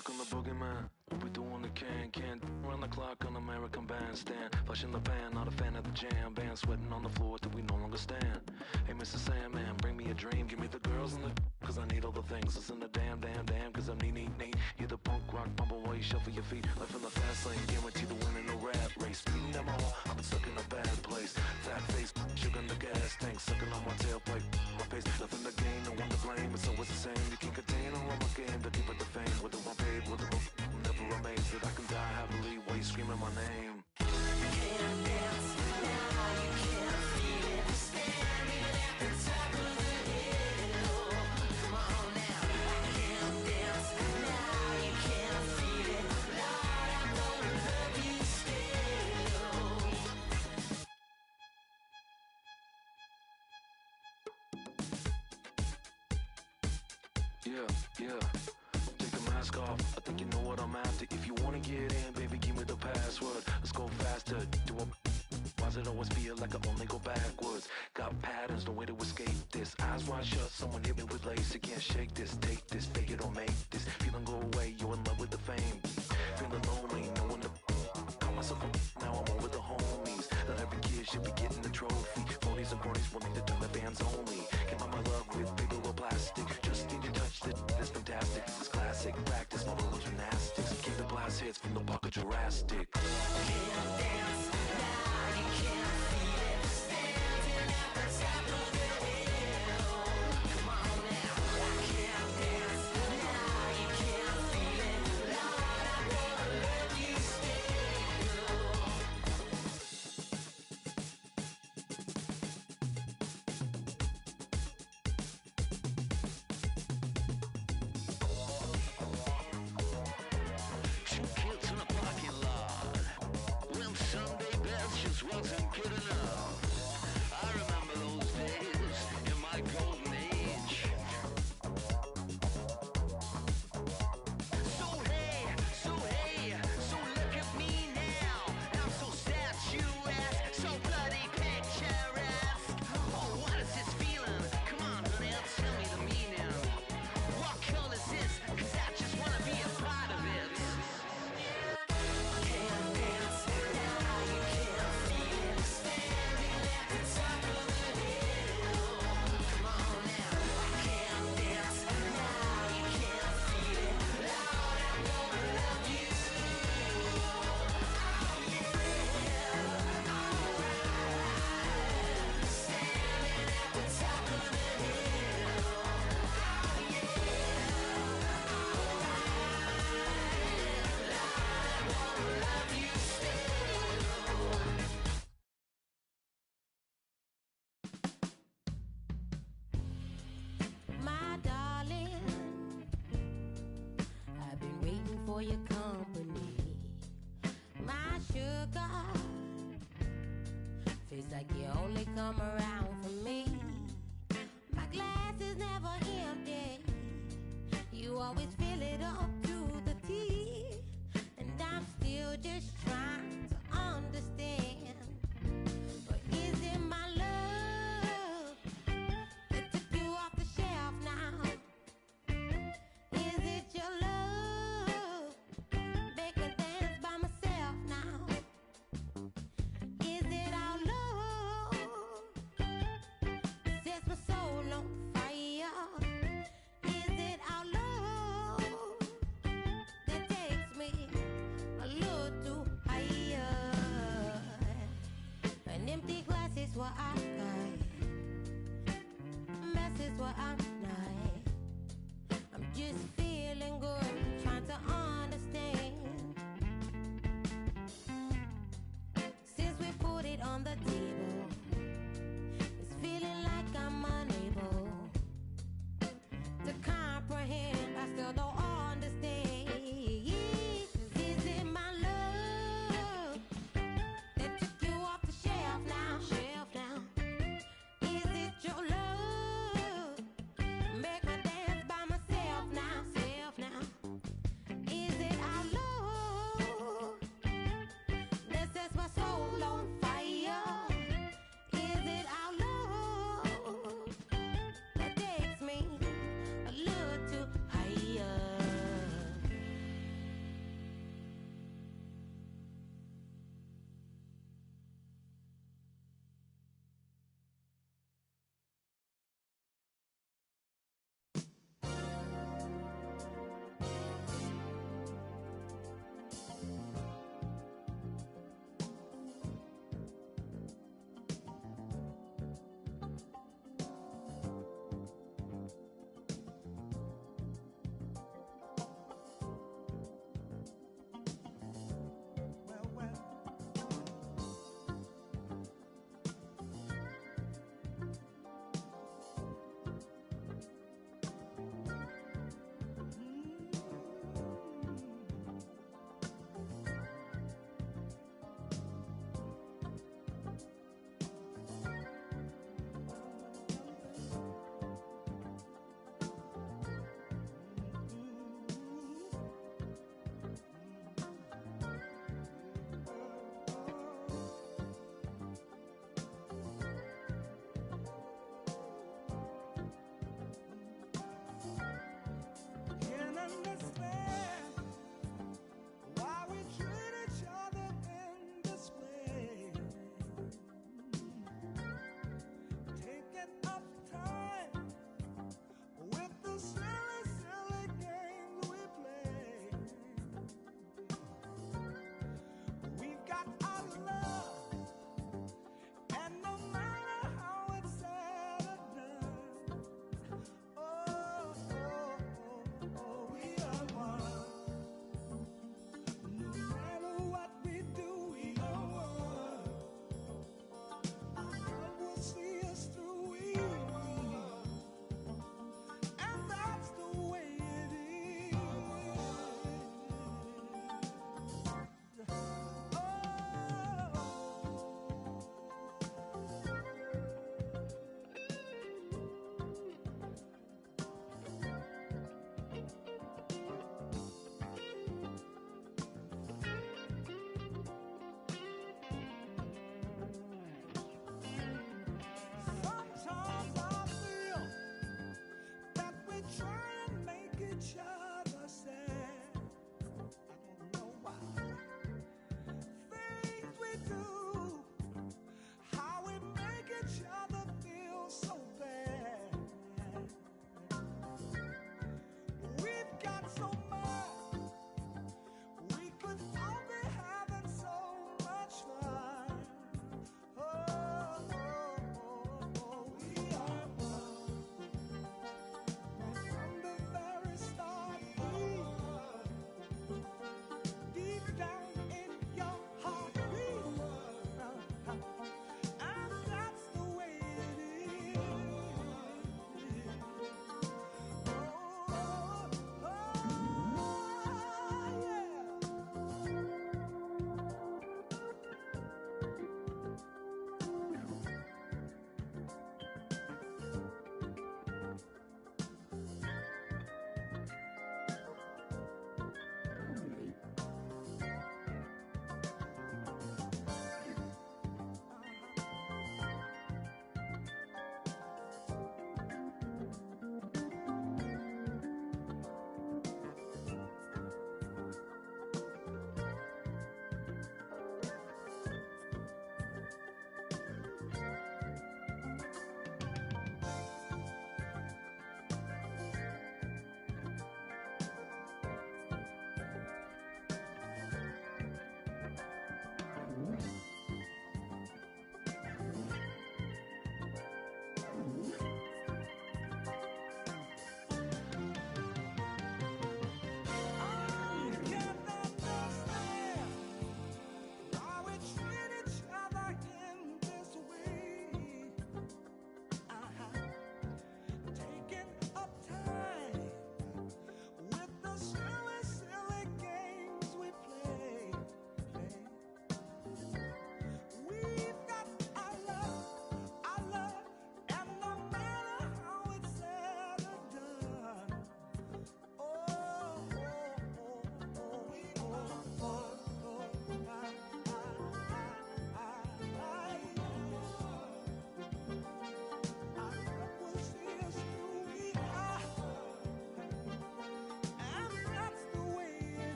Here come the boogeyman. We doing the can't run the clock on American Bandstand. Flashing the pan, not a fan of the jam. Band sweating on the floor till we no longer stand. Hey, Mr. Sandman, bring me a dream. Give me the girls and the cause I need all the things. Listen to damn, cause I'm neat. You're the punk rock bumble while you shuffle your feet. Life in the fast lane, guarantee the win in the rat race. Speeding down my wall, I've been stuck in a bad place. Fat face, sugar in the gas tank, sucking on my tailpipe. My face, nothing to gain, no one to blame. It's always the same. You can't contain or run my game to keep it the fame. With the one paid, with the roof, I'm never amazed that I can die happily while you screaming my name. Can't dance now, you can't feel it. Standing at the top of the hill. Come on now, I can't dance now, you can't feel it. Lord, I'm gonna love you still. Yeah. Take the mask off, I think you know what I'm after. If you wanna get in, baby, give me the password. Let's go faster, why does it always feel like I only go backwards? Got patterns, no way to escape this. Eyes wide shut, someone hit me with lace. You can't shake this, take this, fake it or make this. Feeling go away, you're in love with the fame. Feeling lonely, no one to call myself a now I'm over the homies. Not every kid should be getting a trophy. Phonies and cronies will need to turn the bands only. Came out my love with paper or plastic. Just need to touch it, it's fantastic. It's classic, practice my little gymnastics. Keep the blast hits from the bucket Jurassic. Can't dance now, you can't feel it. Standing at the top of the hill. Come on now, I can't dance now, you can't feel it. Lord, I'm gonna love you still. Two kids in a parking lot. When Sunday best just wasn't good enough. I remember those days in my golden age. So look at me now. I'm so statuesque, so bloody picturesque. Oh, what is this feeling? Come on, honey, tell me the meaning. What color is this? 'Cause I just wanna be a part of it. Can't dance now, you can't feel it. Standing at the top of the hill. Come on now, I can't dance now, you can't feel it. Lord, I'm gonna love you. Oh yeah, alright. Standing at the top of the hill. Oh yeah, alright. Lord, I wanna love you still. My darling, I've been waiting for your company. My sugar, feels like you only come around for me. My glass is never empty. You always fill it up to the tea. And I'm still just trying to understand. But is it my love that took you off the shelf now? Is it your love make me dance by myself now? Is it our love sets my soul on fire? Is it our love that takes me a little too higher? An empty glass is what I got. Mess is what I'm not. I'm just feeling good, trying to understand. Since we put it on the table, it's feeling like I'm unable to comprehend. I still don't understand. 'Cause is it my love that took you off the shelf now? Is it your love make me dance by myself now? Is it our love that sets my soul on fire?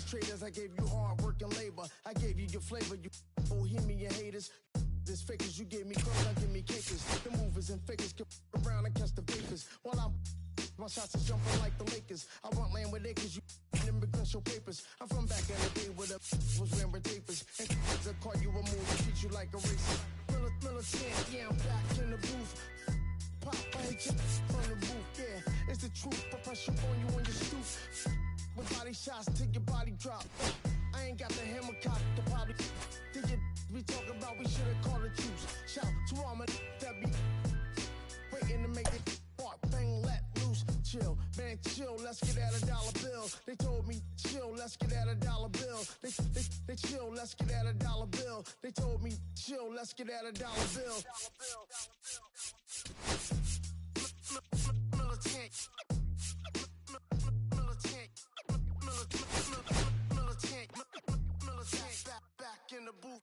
Traders, I gave you hard work and labor. I gave you your flavor, you bohemian haters. This fakers, you gave me clothes, I give me cakers. The movers and fakers get around and catch the vapors. While I'm my shots is jumping like the Lakers. I want land with acres, you immigrants show papers. I'm from back in the day where the was wearing tapers. And the car you a move, treat you like a racist. Militant, yeah, I'm back in the booth. Pop, I hit you from the booth, yeah. It's the truth, put pressure on you when you stoop. With body shots till your body drop. I ain't got the hammer cock to probably. Did you we talk about we should've called the troops. Shout to all my that be waiting to make it spark, bang, let loose. Chill, man, chill, let's get at $1 bill. They told me chill, let's get at $1 bill. They chill, let's get at $1 bill. They told me chill, let's get at $1 bill. Militant. Back in the booth.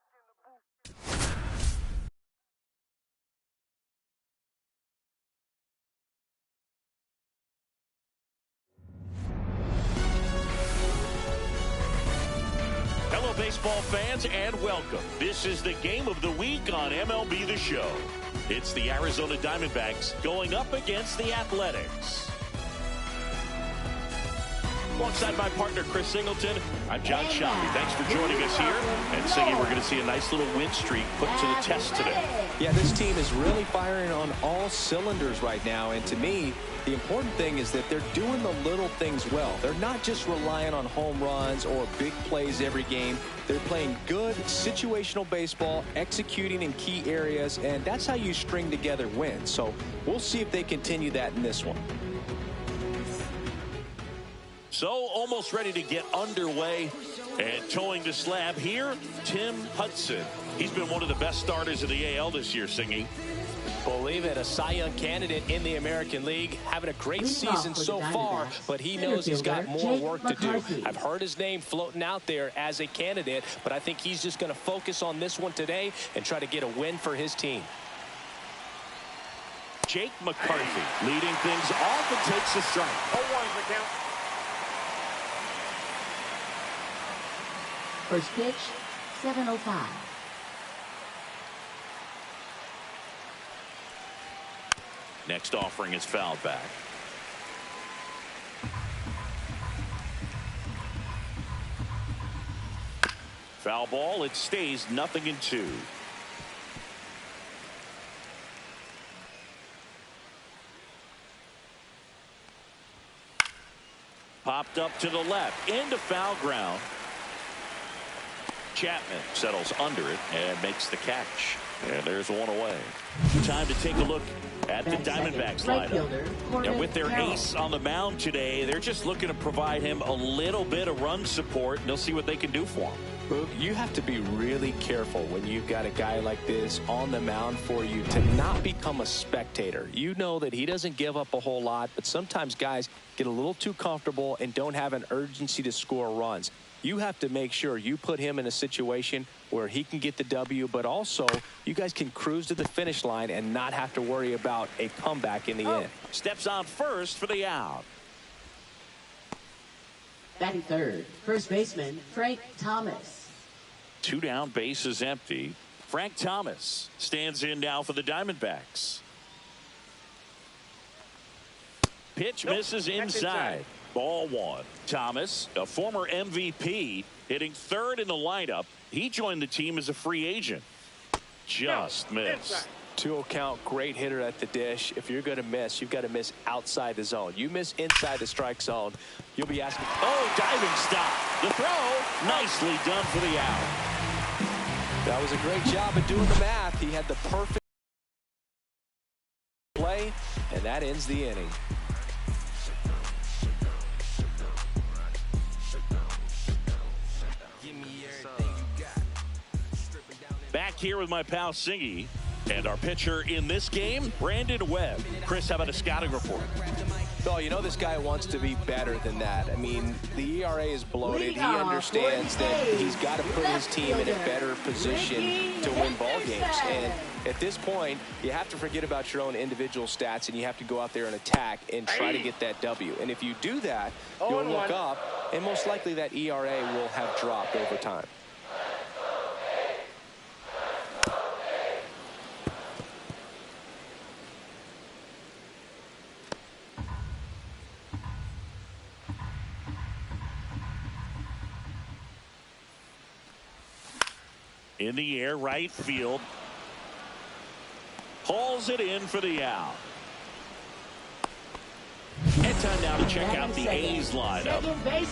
Hello, baseball fans, and welcome. This is the game of the week on MLB The Show. It's the Arizona Diamondbacks going up against the Athletics. Alongside my partner, Chris Singleton, I'm John Shelby. Thanks for joining us here. And Siggy, we're going to see a nice little win streak put to the test today. Yeah, this team is really firing on all cylinders right now. And to me, the important thing is that they're doing the little things well. They're not just relying on home runs or big plays every game. They're playing good situational baseball, executing in key areas, and that's how you string together wins. So we'll see if they continue that in this one. So almost ready to get underway, and towing the slab here, Tim Hudson. He's been one of the best starters in the AL this year, Singy. Believe it, a Cy Young candidate in the American League, having a great season so far, but he knows he's got more work to do. I've heard his name floating out there as a candidate, but I think he's just going to focus on this one today and try to get a win for his team. Jake McCarthy leading things off and takes a strike. 0-1's the count. First pitch, 7:05. Next offering is fouled back. Foul ball, it stays 0-2. Popped up to the left, into foul ground. Chapman settles under it and makes the catch. And there's one away. Time to take a look at the Diamondbacks lineup. And with their ace on the mound today, they're just looking to provide him a little bit of run support, and they'll see what they can do for him. Boog, you have to be really careful when you've got a guy like this on the mound for you to not become a spectator. You know that he doesn't give up a whole lot, but sometimes guys get a little too comfortable and don't have an urgency to score runs. You have to make sure you put him in a situation where he can get the W, but also you guys can cruise to the finish line and not have to worry about a comeback in the end. Steps on first for the out. Batting third, first baseman Frank Thomas. 2 down, bases empty. Frank Thomas stands in now for the Diamondbacks. Pitch misses inside. Ball 1. Thomas, a former MVP, hitting third in the lineup. He joined the team as a free agent. Just missed. 2-0 count, great hitter at the dish. If you're going to miss, you've got to miss outside the zone. You miss inside the strike zone, you'll be asking. Oh, diving stop. The throw, nicely done for the out. That was a great job of doing the math. He had the perfect play, and that ends the inning. Back here with my pal Singy, and our pitcher in this game, Brandon Webb. Chris, how about a scouting report? Oh, you know this guy wants to be better than that. I mean, the ERA is bloated. He understands that he's got to put his team in a better position to win ball games. And at this point, you have to forget about your own individual stats, and you have to go out there and attack and try to get that W. And if you do that, you'll look up, and most likely that ERA will have dropped over time. In the air, right field. Hauls it in for the out. And time now to check out the A's lineup.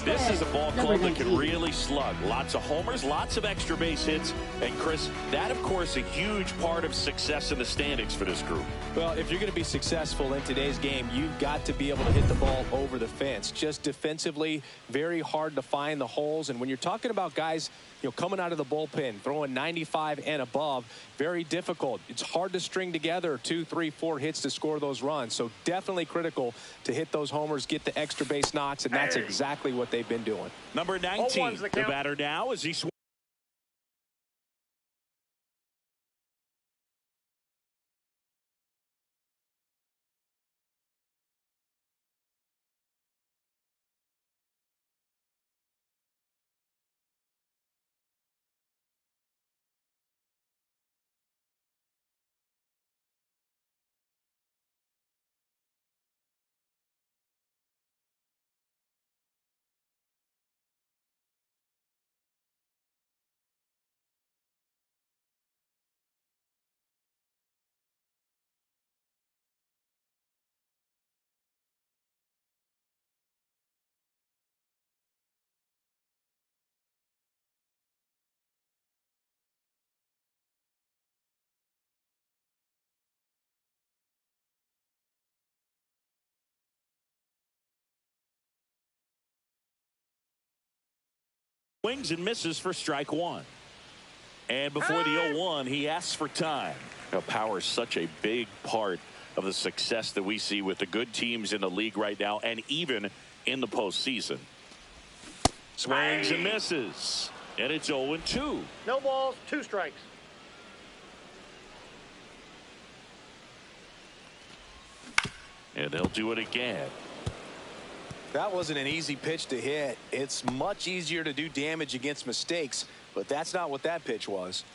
This is a ball club that can really slug. Lots of homers, lots of extra base hits. And Chris, that of course a huge part of success in the standings for this group. Well, if you're going to be successful in today's game, you've got to be able to hit the ball over the fence. Just defensively, very hard to find the holes. And when you're talking about guys, you know, coming out of the bullpen, throwing 95 and above, very difficult. It's hard to string together 2, 3, 4 hits to score those runs. So definitely critical to hit those homers, get the extra base knocks, and that's exactly what they've been doing. Number 19, the batter now as he swings. Swings and misses for strike one. And before the 0-1, he asks for time. Now, power is such a big part of the success that we see with the good teams in the league right now and even in the postseason. Swings and misses. And it's 0-2. No balls, 2 strikes. And they'll do it again. That wasn't an easy pitch to hit. It's much easier to do damage against mistakes, but that's not what that pitch was.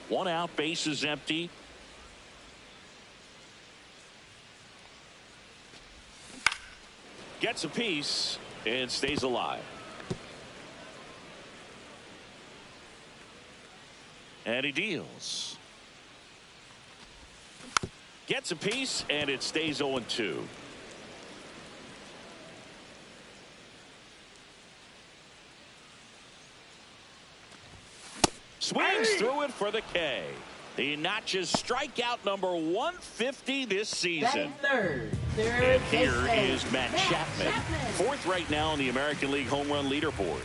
One out, base is empty. Gets a piece and stays alive. And he deals. Gets a piece and it stays 0-2. Swings through it for the K. He notches strikeout number 150 this season. And here is Matt Chapman, 4th right now in the American League home run leaderboard.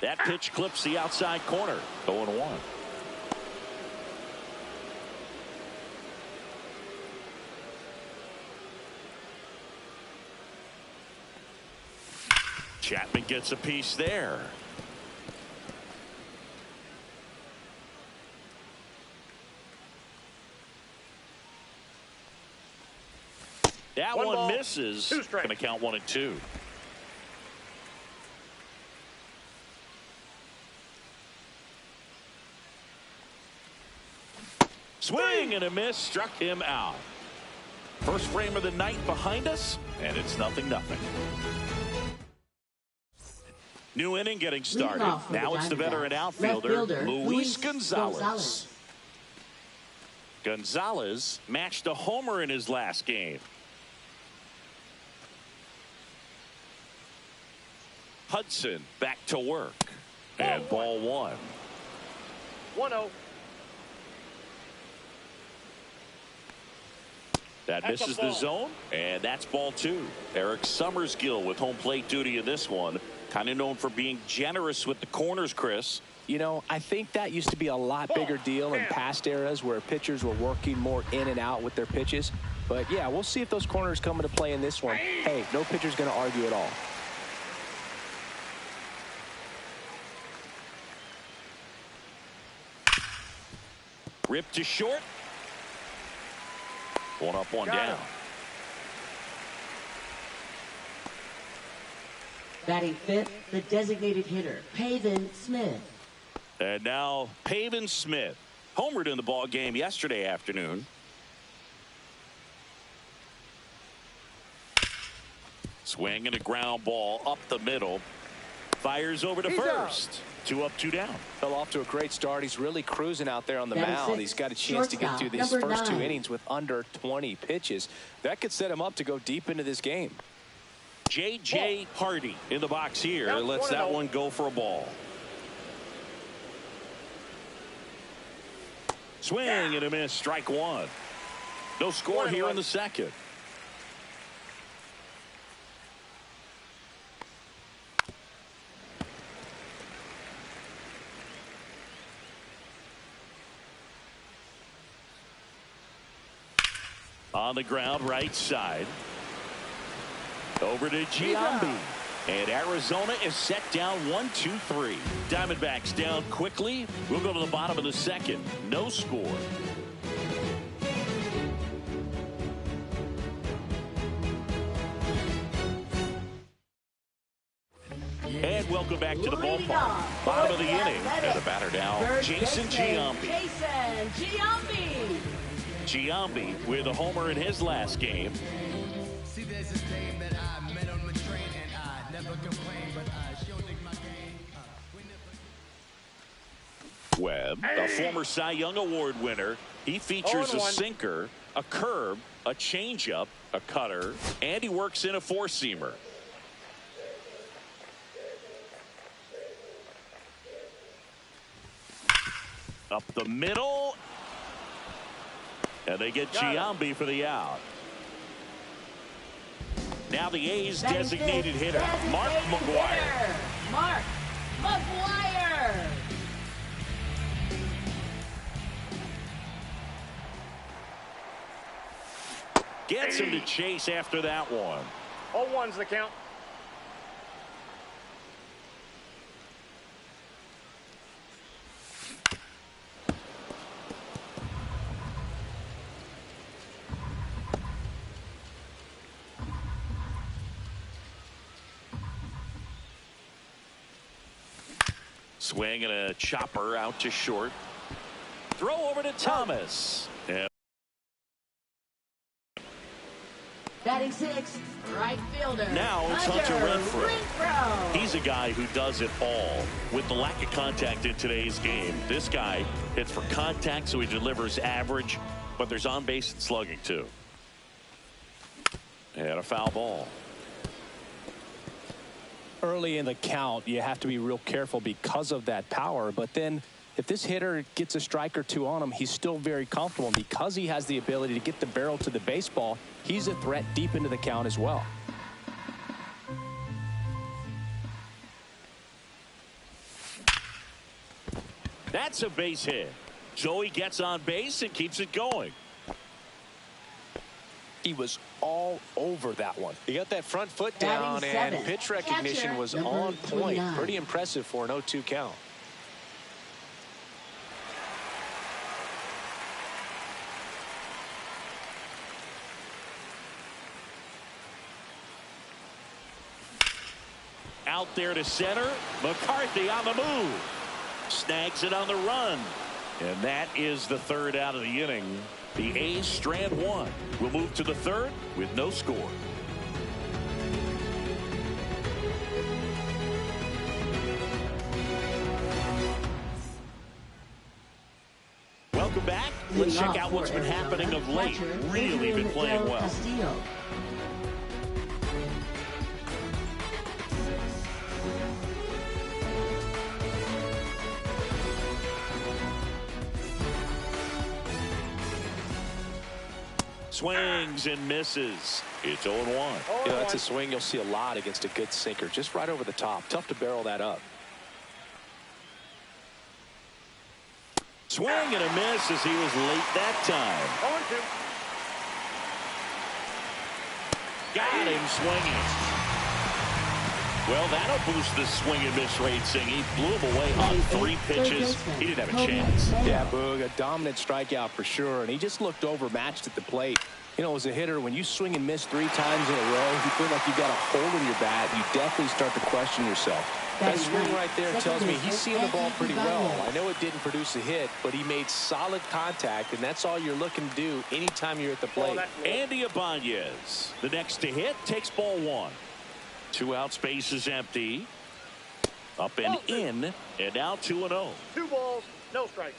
That pitch clips the outside corner. 0-1. Chapman gets a piece there. That one misses. Going to count 1-2. Swing and a miss, struck him out. First frame of the night behind us, and it's 0-0. New inning getting started. Now it's the veteran outfielder, Luis Gonzalez. Gonzalez matched a homer in his last game. Hudson back to work. And ball 1. 1-0. That misses the zone, and that's ball 2. Eric Summersgill with home plate duty in this one. Kind of known for being generous with the corners, Chris. You know, I think that used to be a lot bigger deal in past eras where pitchers were working more in and out with their pitches. But, yeah, we'll see if those corners come into play in this one. Hey, no pitcher's going to argue at all. Ripped to short. One up, one down. Batting 5th, the designated hitter, Pavin Smith. And now Pavin Smith homered in the ball game yesterday afternoon. Swing and a ground ball up the middle. Fires over to first. 2 up, 2 down. Fell off to a great start. He's really cruising out there on the mound. He's got a chance to get through these first 2 innings with under 20 pitches. That could set him up to go deep into this game. J.J. Hardy in the box here. Lets that one go for a ball. Swing and a miss. Strike 1. No score here in the second. On the ground, right side. Over to Giambi. And Arizona is set down 1-2-3. Diamondbacks down quickly. We'll go to the bottom of the second. No score. And welcome back to the ballpark. Bottom of the inning. And the batter now, Jason Giambi. Giambi with a homer in his last game. See, there's this game that I met on the train, and I never complain, but I sure dig my game. Webb, a former Cy Young Award winner. He features a sinker, a curve, a changeup, a cutter, and he works in a four-seamer. Up the middle. And they get Giambi for the out. Now the A's designated hitter, Mark McGwire. Mark McGwire. Gets him to chase after that one. 0-1's the count. Swing and a chopper out to short. Throw over to Thomas. And Batting 6th, right fielder. now it's Hunter Renfroe. He's a guy who does it all. With the lack of contact in today's game, this guy hits for contact, so he delivers average, but there's on base and slugging too. And a foul ball. Early in the count, you have to be real careful because of that power. But then if this hitter gets a strike or two on him, he's still very comfortable. And because he has the ability to get the barrel to the baseball, he's a threat deep into the count as well. That's a base hit. So he gets on base and keeps it going. He was all over that one. He got that front foot down, and pitch recognition was on point. Pretty impressive for an 0-2 count. Out there to center. McCarthy on the move. Snags it on the run. And that is the third out of the inning. The A's strand one. We'll move to the third with no score. Welcome back. Let's check out what's been happening of late. Really been playing well. Swings and misses. It's 0-1. You know, that's a swing you'll see a lot against a good sinker. Just right over the top. Tough to barrel that up. Swing and a miss as he was late that time. Got him swinging. Well, that'll boost the swing and miss rate, Sing. He blew him away on 3 pitches. He didn't have a chance. Yeah, Boog, a dominant strikeout for sure, and he just looked overmatched at the plate. You know, as a hitter, when you swing and miss 3 times in a row, you feel like you've got a hole in your bat, you definitely start to question yourself. That swing right there tells me he's seeing the ball pretty well. I know it didn't produce a hit, but he made solid contact, and that's all you're looking to do anytime you're at the plate. Andy Ibanez, the next to hit, takes ball 1. 2 outs, base is empty. Up and in, and now 2-0. 2 balls, no strikes.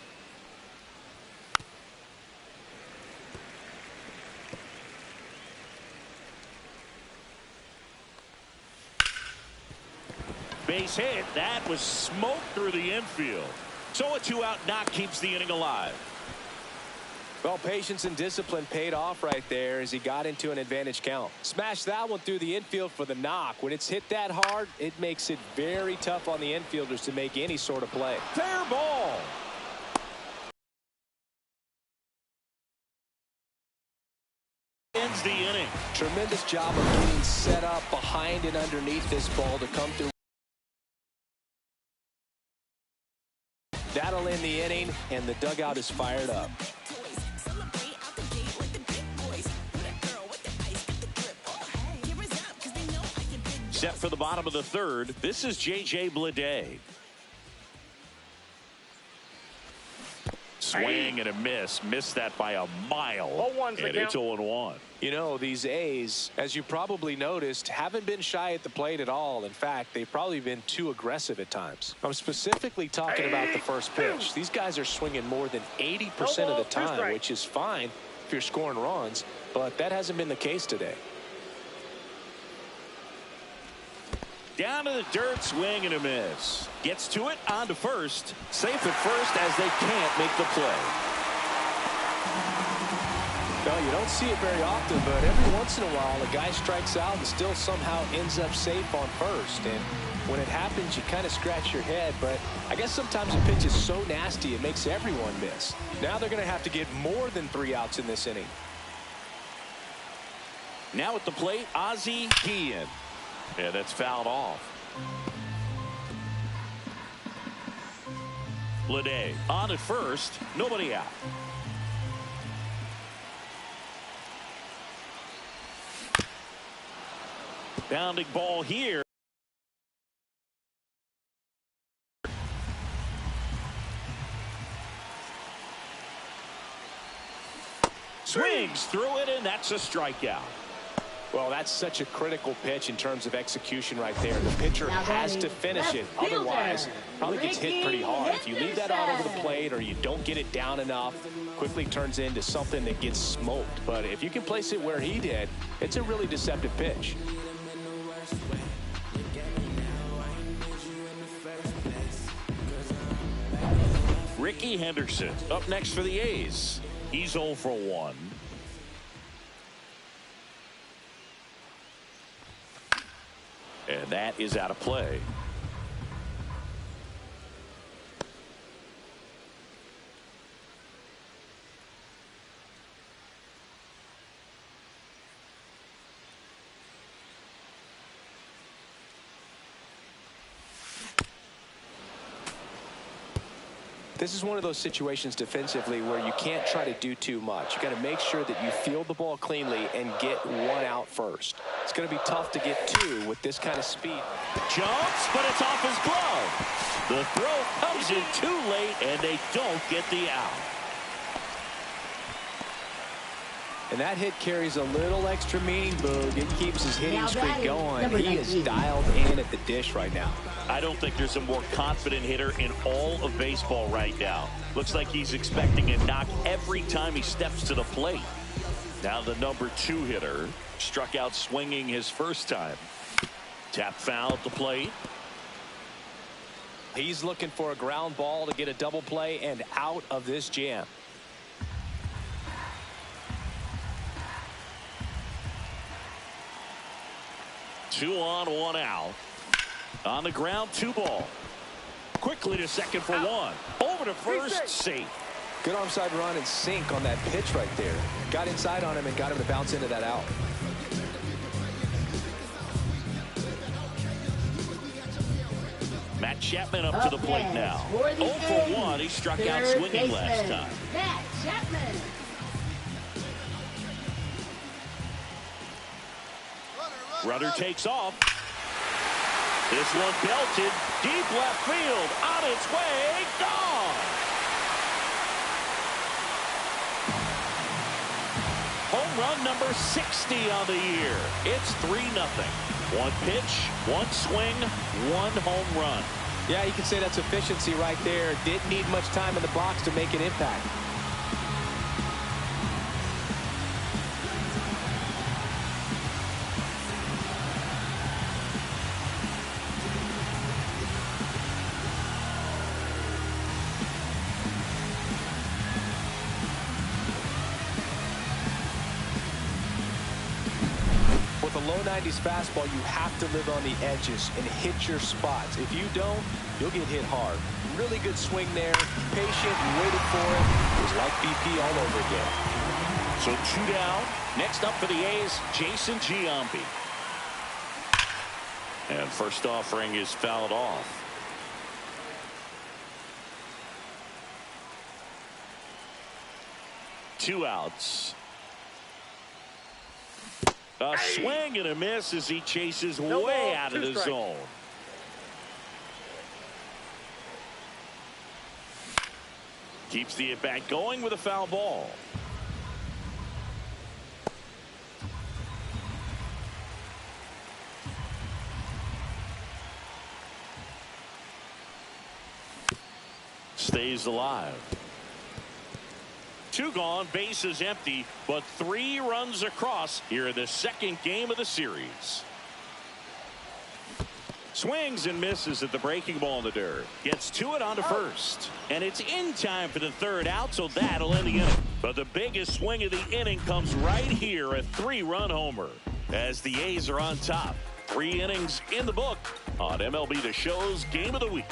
Base hit. That was smoke through the infield. So a 2-out knock keeps the inning alive. Well, patience and discipline paid off right there as he got into an advantage count. Smashed that one through the infield for the knock. When it's hit that hard, it makes it very tough on the infielders to make any sort of play. Fair ball. Ends the inning. Tremendous job of getting set up behind and underneath this ball to come through. That'll end the inning, and the dugout is fired up. Set for the bottom of the 3rd. This is J.J. Bleday. Swing and a miss. Missed that by a mile. And it's 0-1. You know, these A's, as you probably noticed, haven't been shy at the plate at all. In fact, they've probably been too aggressive at times. I'm specifically talking about the first pitch. These guys are swinging more than 80% of the time, which is fine if you're scoring runs, but that hasn't been the case today. Down to the dirt, swing and a miss. Gets to it, on to first. Safe at first as they can't make the play. No, you don't see it very often, but every once in a while, a guy strikes out and still somehow ends up safe on first. And when it happens, you kind of scratch your head. But I guess sometimes a pitch is so nasty, it makes everyone miss. Now they're going to have to get more than 3 outs in this inning. Now at the plate, Ozzie Guillen. Yeah, that's fouled off. Bleday on at first, nobody out. Bounding ball here. Swings through it, and that's a strikeout. Well, that's such a critical pitch in terms of execution right there. The pitcher has to finish it. Otherwise, probably gets hit pretty hard. If you leave that out over the plate or you don't get it down enough, quickly turns into something that gets smoked. But if you can place it where he did, it's a really deceptive pitch. Ricky Henderson up next for the A's. He's 0 for 1. And that is out of play. This is one of those situations defensively where you can't try to do too much. You got to make sure that you field the ball cleanly and get 1 out first. It's going to be tough to get 2 with this kind of speed. Jumps, but it's off his glove. The throw comes in too late, and they don't get the out. And that hit carries a little extra meaning, Boog. It keeps his hitting streak going. He is dialed in at the dish right now. I don't think there's a more confident hitter in all of baseball right now. Looks like he's expecting a knock every time he steps to the plate. Now the number 2 hitter struck out swinging his first time. Tap foul at the plate. He's looking for a ground ball to get a double play and out of this jam. 2 on, 1 out. On the ground, 2 ball. Quickly to second for 1. Over to first, safe. Good arm side run and sink on that pitch right there. Got inside on him and got him to bounce into that out. Matt Chapman up to the plate now. 0 for 1. He struck out swinging last time. Matt Chapman. Runner takes off. This one belted deep left field. On its way. Gone. Home run number 60 on the year. It's 3-0. 1 pitch, 1 swing, 1 home run. Yeah, you can say that's efficiency right there. Didn't need much time in the box to make an impact. With a low 90s fastball, you have to live on the edges and hit your spots. If you don't, you'll get hit hard. Really good swing there. Patient, waited for it. It was like BP all over again. So 2 down. Next up for the A's, Jason Giambi. And first offering is fouled off. Two outs. A swing and a miss as he chases way out of the zone. Keeps the at-bat going with a foul ball. Stays alive. 2 gone, bases empty, but 3 runs across here in the second game of the series. Swings and misses at the breaking ball in the dirt. Gets to it onto first. And it's in time for the 3rd out, so that'll end the inning. But the biggest swing of the inning comes right here, a 3-run homer. As the A's are on top. 3 innings in the book on MLB The Show's Game of the Week.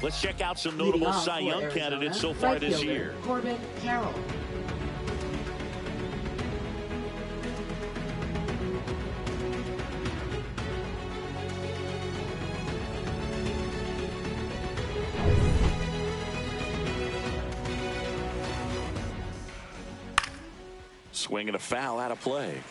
Let's check out some notable Cy Young candidates so far this year. Corbin Carroll. Swing and a foul out of play.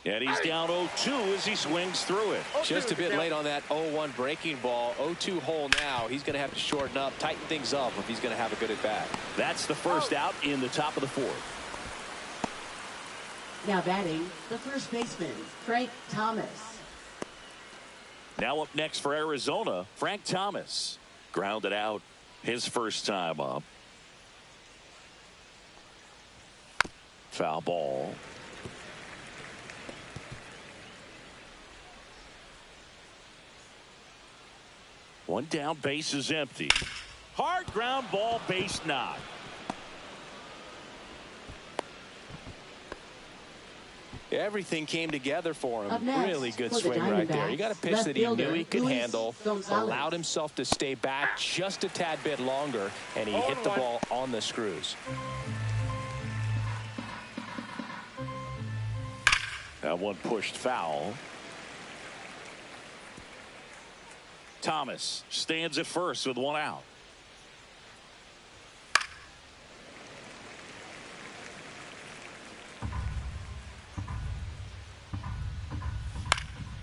And he's down 0-2 as he swings through it. Just a bit late on that 0-1 breaking ball. 0-2 hole now. He's going to have to shorten up, tighten things up if he's going to have a good at bat. That's the first out in the top of the 4th. Now batting, the first baseman, Frank Thomas. Now up next for Arizona, Frank Thomas. Grounded out his first time up. Foul ball. One down, base is empty. Hard ground ball, base knock. Everything came together for him. Up next, really good for the swing right there. Diamondbacks, He got a pitch left that he knew fielder, he could Luis handle, Gonzalez. allowed himself to stay back just a tad bit longer, and he hit the ball on the screws. That one pushed foul. Thomas stands at first with 1 out.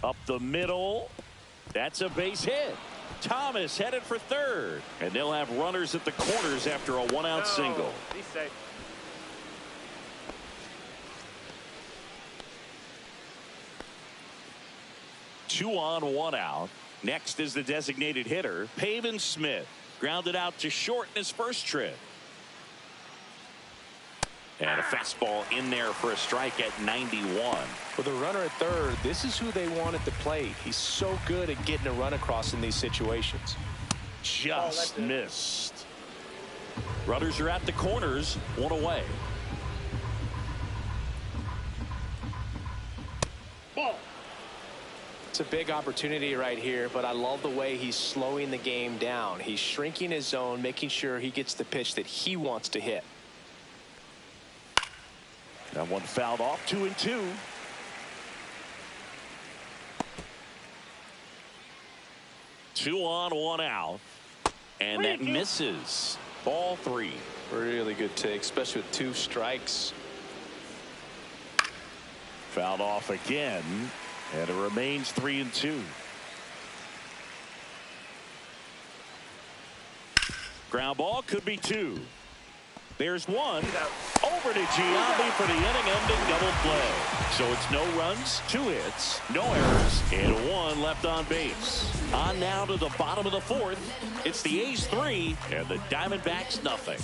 Up the middle. That's a base hit. Thomas headed for 3rd. And they'll have runners at the corners after a 1-out single. Be safe. Two on, 1 out. Next is the designated hitter, Pavin Smith. Grounded out to short in his first trip. And a fastball in there for a strike at 91. With a runner at 3rd, this is who they want at the plate. He's so good at getting a run across in these situations. just missed. Runners are at the corners, one away. It's a big opportunity right here, but I love the way he's slowing the game down. He's shrinking his zone, making sure he gets the pitch that he wants to hit. That one fouled off, 2-2. Two on, one out. And that misses. Ball 3. Really good take, especially with 2 strikes. Fouled off again, and it remains 3-2. Ground ball could be 2. There's 1. Over to Giambi for the inning-ending double play. So it's no runs, 2 hits, no errors, and 1 left on base. On now to the bottom of the 4th. It's the A's 3 and the Diamondbacks nothing.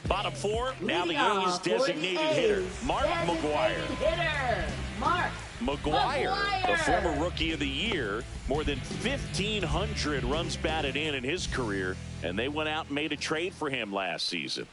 Bottom 4, now the A's designated hitter, Mark McGwire. McGwire, the former Rookie of the Year, more than 1,500 runs batted in his career, and they went out and made a trade for him last season.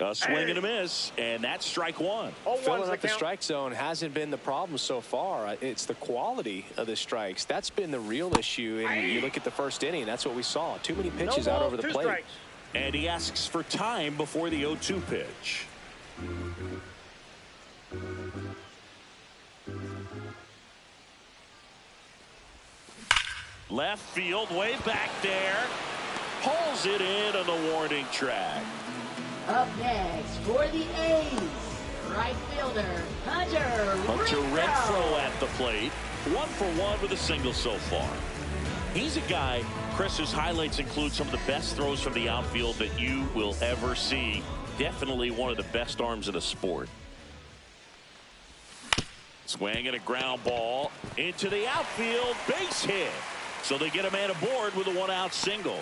A swing and a miss, and that's strike 1. Filling up the strike zone hasn't been the problem so far. It's the quality of the strikes. That's been the real issue. And you look at the first inning, that's what we saw. Too many pitches out over the plate. Strikes. And he asks for time before the 0-2 pitch. Left field, way back there. Pulls it in on the warning track. Up next for the A's, right fielder Hunter Renfroe at the plate. 1 for 1 with a single so far. He's a guy, Chris's highlights include some of the best throws from the outfield that you will ever see. Definitely one of the best arms in the sport. Swing and a ground ball into the outfield, base hit. So they get a man aboard with a 1-out single.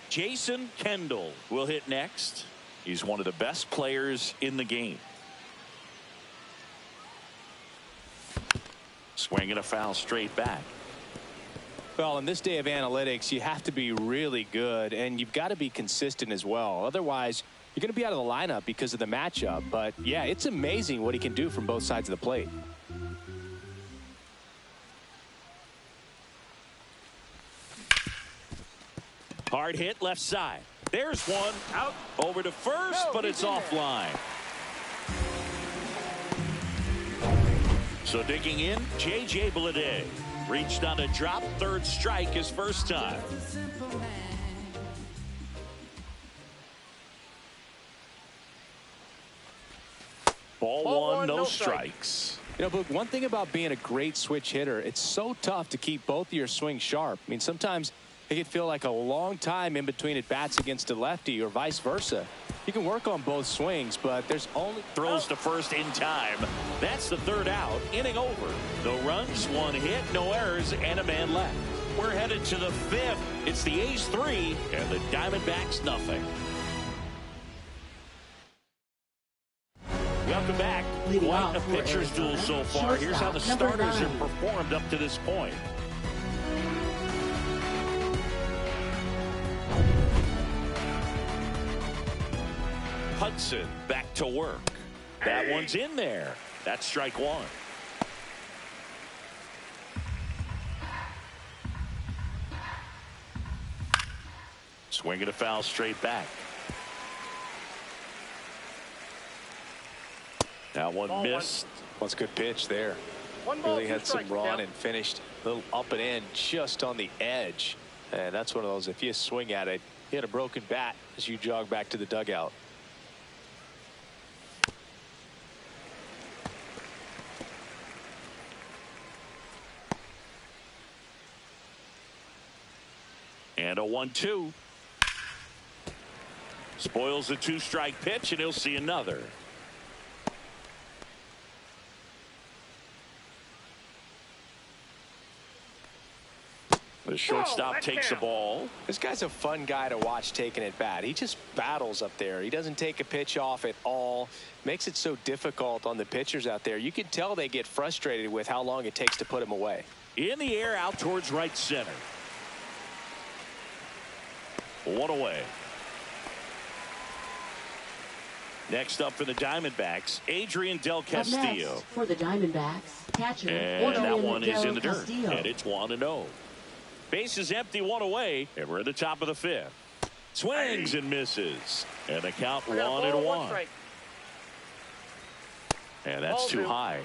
Jason Kendall will hit next. He's one of the best players in the game. Swing and a foul straight back. Well, in this day of analytics, you have to be really good, and you've got to be consistent as well. Otherwise, you're going to be out of the lineup because of the matchup. But, yeah, it's amazing what he can do from both sides of the plate. Hard hit left side. There's one. Out. Over to first, but it's offline. So digging in, J.J. Bleday reached on a drop, 3rd strike his first time. Ball 1, no strikes. You know, Boog, one thing about being a great switch hitter, it's so tough to keep both of your swings sharp. I mean, sometimes it can feel like a long time in between at bats against a lefty or vice versa. You can work on both swings, but there's only... Throws to first in time. That's the 3rd out. Inning over. No runs, 1 hit, no errors, and a man left. We're headed to the 5th. It's the A's 3 and the Diamondbacks nothing. Welcome back. Quite a pitcher's duel so far. Here's how the starters have performed up to this point. Hudson back to work. That one's in there. That's strike 1. Swing and a foul straight back. That one missed. That's a good pitch there. Really had some run and finished a little up and in just on the edge. And that's one of those, if you swing at it, you had a broken bat as you jog back to the dugout. And a 1-2. Spoils a 2-strike pitch, and he'll see another. The shortstop takes the ball. This guy's a fun guy to watch taking at bat. He just battles up there. He doesn't take a pitch off at all. Makes it so difficult on the pitchers out there. You can tell they get frustrated with how long it takes to put him away. In the air, out towards right center. One away. Next up for the Diamondbacks, Adrian Del Castillo. Next for the Diamondbacks, catcher. And that one is in the dirt. Castillo. And it's 1-0. Base is empty, one away, and we're at the top of the fifth. Swings and misses. And the count 1-1. And that's too high.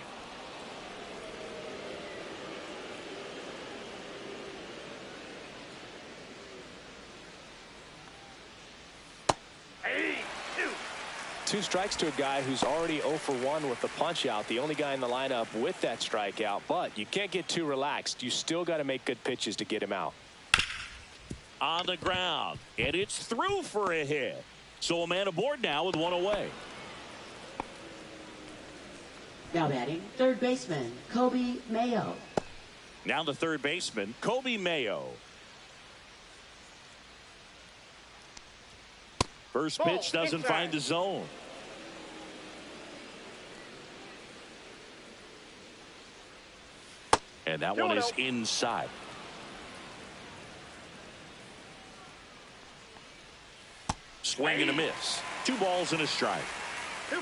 Two strikes to a guy who's already 0 for 1 with the punch out. The only guy in the lineup with that strikeout. But you can't get too relaxed. You still got to make good pitches to get him out. On the ground. And it's through for a hit. So a man aboard now with one away. Now batting, third baseman, Kobe Mayo. Now the third baseman, Kobe Mayo. First pitch doesn't find the zone. And that one is inside. Swing and a miss. 2 balls and a strike.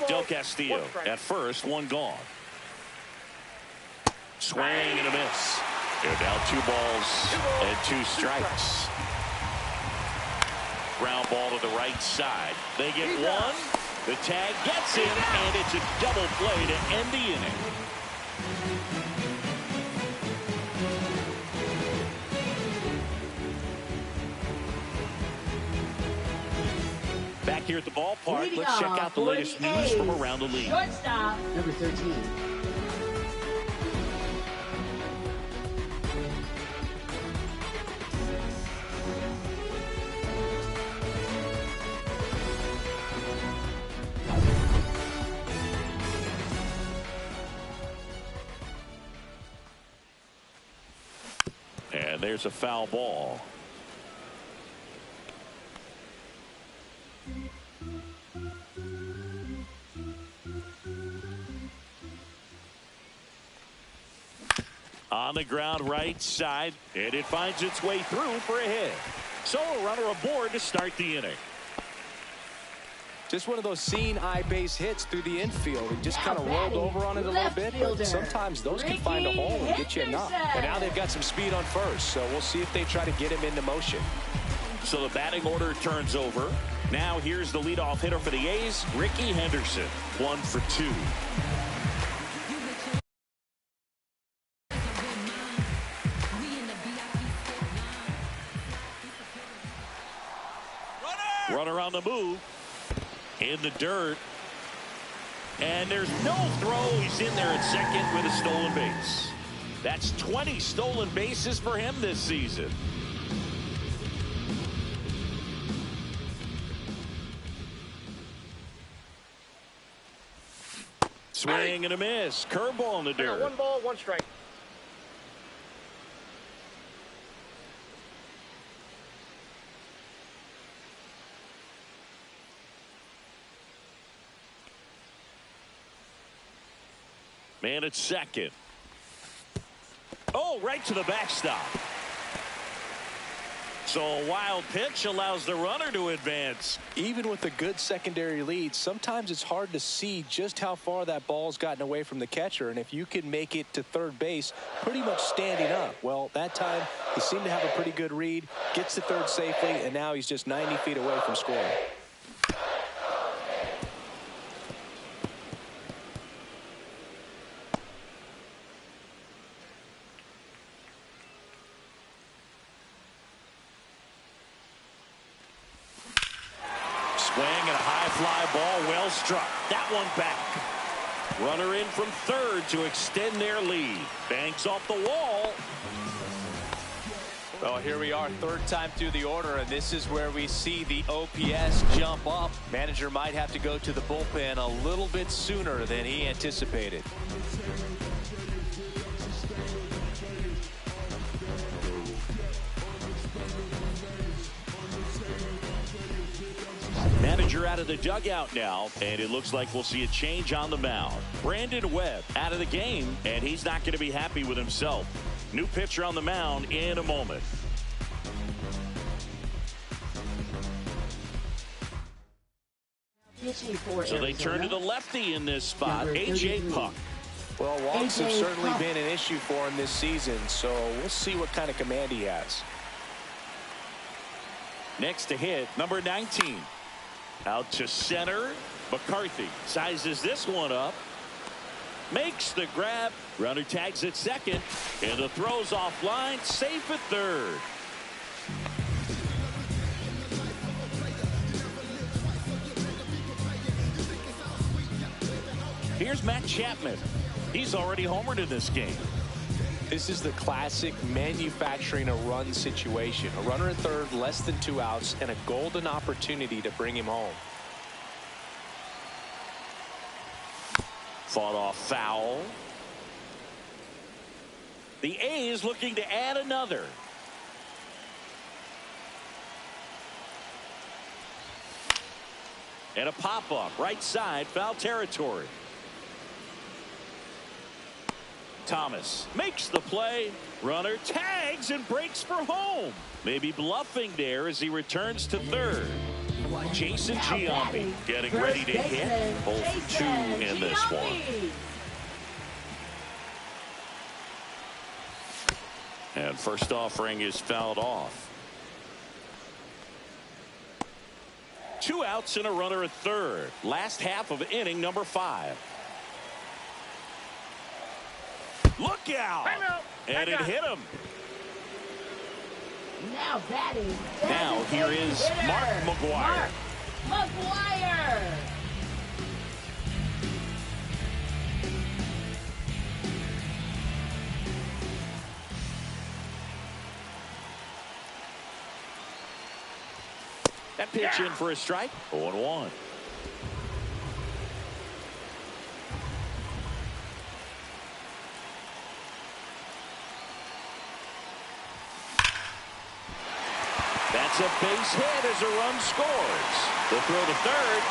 Del Castillo at first, one gone. Swing and a miss. And now 2 balls and 2 strikes. Ground ball to the right side. They get one. The tag gets him, and it's a double play to end the inning. Back here at the ballpark, let's check out the latest news from around the league. Shortstop, number 13. And there's a foul ball. On the ground right side, and it finds its way through for a hit. So a runner aboard to start the inning. Just one of those seeing eye base hits through the infield. He just kind of rolled over on it a little bit, but sometimes those can find a hole and get you a knock. And now they've got some speed on first, so we'll see if they try to get him into motion. So the batting order turns over. Now here's the leadoff hitter for the A's, Ricky Henderson, 1 for 2. Runner on the move. In the dirt. And there's no throw. He's in there at second with a stolen base. That's 20 stolen bases for him this season. Swing and a miss. Curveball in the dirt. 1 ball, 1 strike. Man at second. Oh, right to the backstop. So a wild pitch allows the runner to advance. Even with a good secondary lead, sometimes it's hard to see just how far that ball's gotten away from the catcher. And if you can make it to third base pretty much standing up, well, that time he seemed to have a pretty good read, gets to third safely, and now he's just 90 feet away from scoring. Swing and a high fly ball, well struck. That one back. Runner in from third to extend their lead. Banks off the wall. Well, here we are, third time through the order, and this is where we see the OPS jump up. Manager might have to go to the bullpen a little bit sooner than he anticipated. manager out of the dugout now, and it looks like we'll see a change on the mound. Brandon Webb out of the game, and he's not going to be happy with himself. New pitcher on the mound in a moment. So they turn to the lefty in this spot, A.J. Puck. Well, walks have certainly been an issue for him this season, so we'll see what kind of command he has. Next to hit, number 19. Out to center. McCarthy sizes this one up. Makes the grab. Runner tags at second. And the throw's offline. Safe at third. Here's Matt Chapman. He's already homered in this game. This is the classic manufacturing a run situation. A runner at third, less than 2 outs, and a golden opportunity to bring him home. Fought off foul. The A's looking to add another. And a pop-up right side, foul territory. Thomas makes the play. Runner tags and breaks for home. Maybe bluffing there as he returns to third. Jason Giambi getting ready to hit. 0 for 2 in this one. And first offering is fouled off. 2 outs and a runner at third. Last half of inning number 5. Look out! And it hit him. Now batting. Now here is Mark McGwire. McGwire. That pitch in for a strike. 0-1. That's a base hit as a run scores. The throw to third.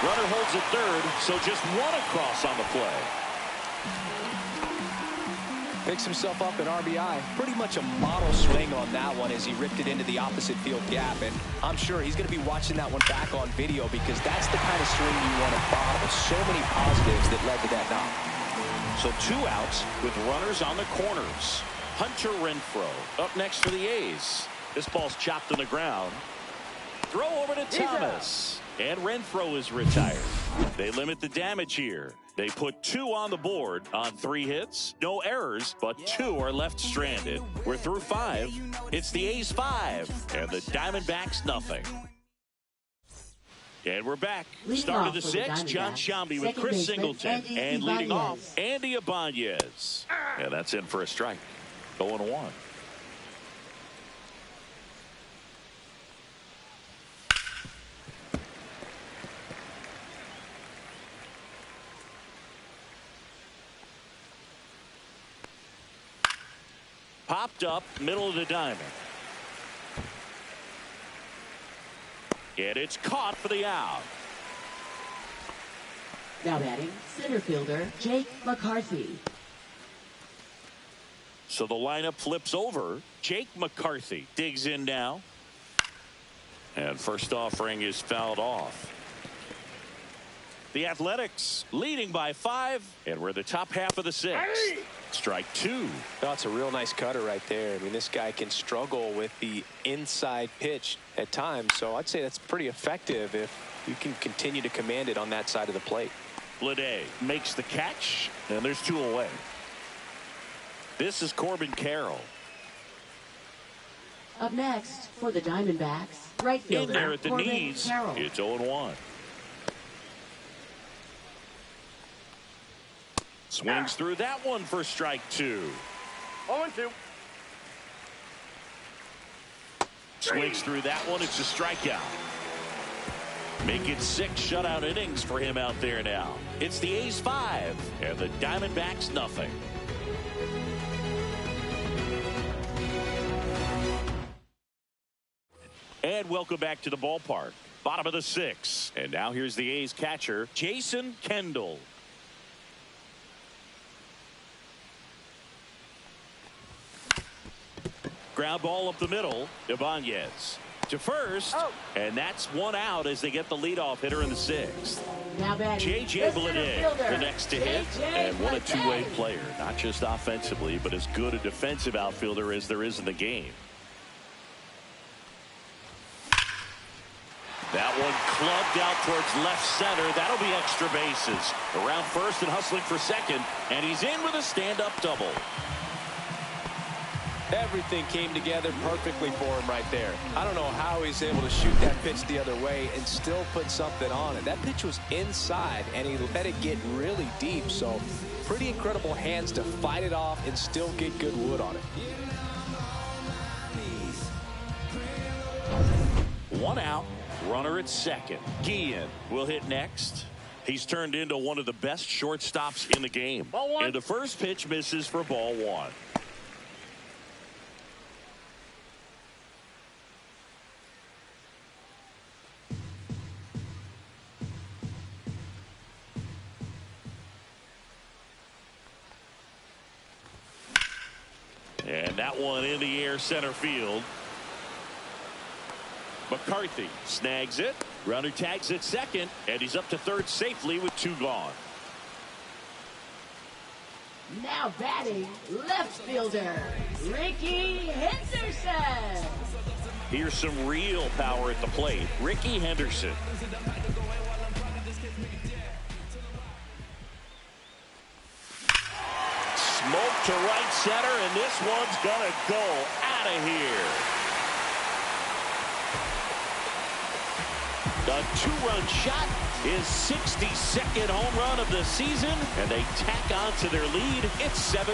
Runner holds at third, so just 1 across on the play. Picks himself up an RBI. Pretty much a model swing on that one as he ripped it into the opposite field gap. And I'm sure he's going to be watching that one back on video because that's the kind of swing you want to follow. So many positives that led to that knock. So 2 outs with runners on the corners. Hunter Renfroe up next for the A's. This ball's chopped on the ground. Throw over to Thomas. And Renfroe is retired. They limit the damage here. They put 2 on the board on 3 hits. No errors, but 2 are left stranded. We're through 5. It's the A's 5 and the Diamondbacks nothing. And we're back. Start of the 6th, John Sciambi with Chris Singleton. And leading off, Andy Ibanez. And that's in for a strike. 0-1. Popped up, middle of the diamond. And it's caught for the out. Now batting, center fielder Jake McCarthy. So the lineup flips over. Jake McCarthy digs in now. And first offering is fouled off. The Athletics leading by 5, and we're the top half of the 6th. Strike 2. That's a real nice cutter right there. I mean, this guy can struggle with the inside pitch at times, so I'd say that's pretty effective if you can continue to command it on that side of the plate. Bleday makes the catch, and there's 2 away. This is Corbin Carroll. Up next for the Diamondbacks, right fielder in there at the Corbin knees. Carroll. It's 0-1. Swings through that one for strike 2. 0-2. Swings through that one. It's a strikeout. Make it 6 shutout innings for him out there now. It's the A's 5 and the Diamondbacks nothing. And welcome back to the ballpark. Bottom of the 6th. And now here's the A's catcher, Jason Kendall. Ground ball up the middle. Ibanez to first. And that's one out as they get the leadoff hitter in the 6th. J.J. Bleday, the next to hit. And what a two-way player. Not just offensively, but as good a defensive outfielder as there is in the game. That one clubbed out towards left center. That'll be extra bases. Around first and hustling for second. And he's in with a stand-up double. Everything came together perfectly for him right there. I don't know how he's able to shoot that pitch the other way and still put something on it. That pitch was inside, and he let it get really deep. So pretty incredible hands to fight it off and still get good wood on it. One out. Runner at second. Guillen will hit next. He's turned into one of the best shortstops in the game. And the first pitch misses for ball 1. And that one in the air center field. McCarthy snags it. Runner tags at second, and he's up to third safely with 2 gone. Now batting, left fielder, Ricky Henderson. Here's some real power at the plate. Ricky Henderson. Smoke to right center, and this one's gonna go out of here. A 2-run shot, his 62nd home run of the season, and they tack on to their lead. It's 7-0.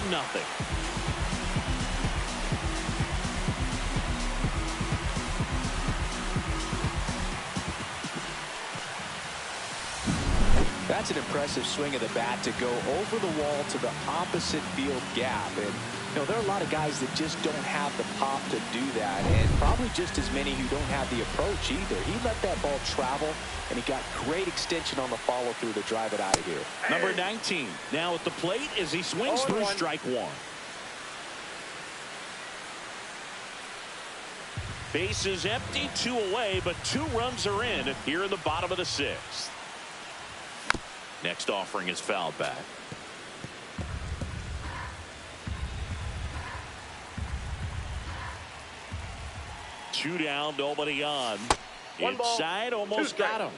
That's an impressive swing of the bat to go over the wall to the opposite field gap. And you know, there are a lot of guys that just don't have the pop to do that, and probably just as many who don't have the approach either. He let that ball travel, and he got great extension on the follow through to drive it out of here. Number 19 now at the plate as he swings through strike 1. Bases empty, 2 away, but 2 runs are in here in the bottom of the 6th. Next offering is fouled back. Two down, nobody on. Inside, almost got him.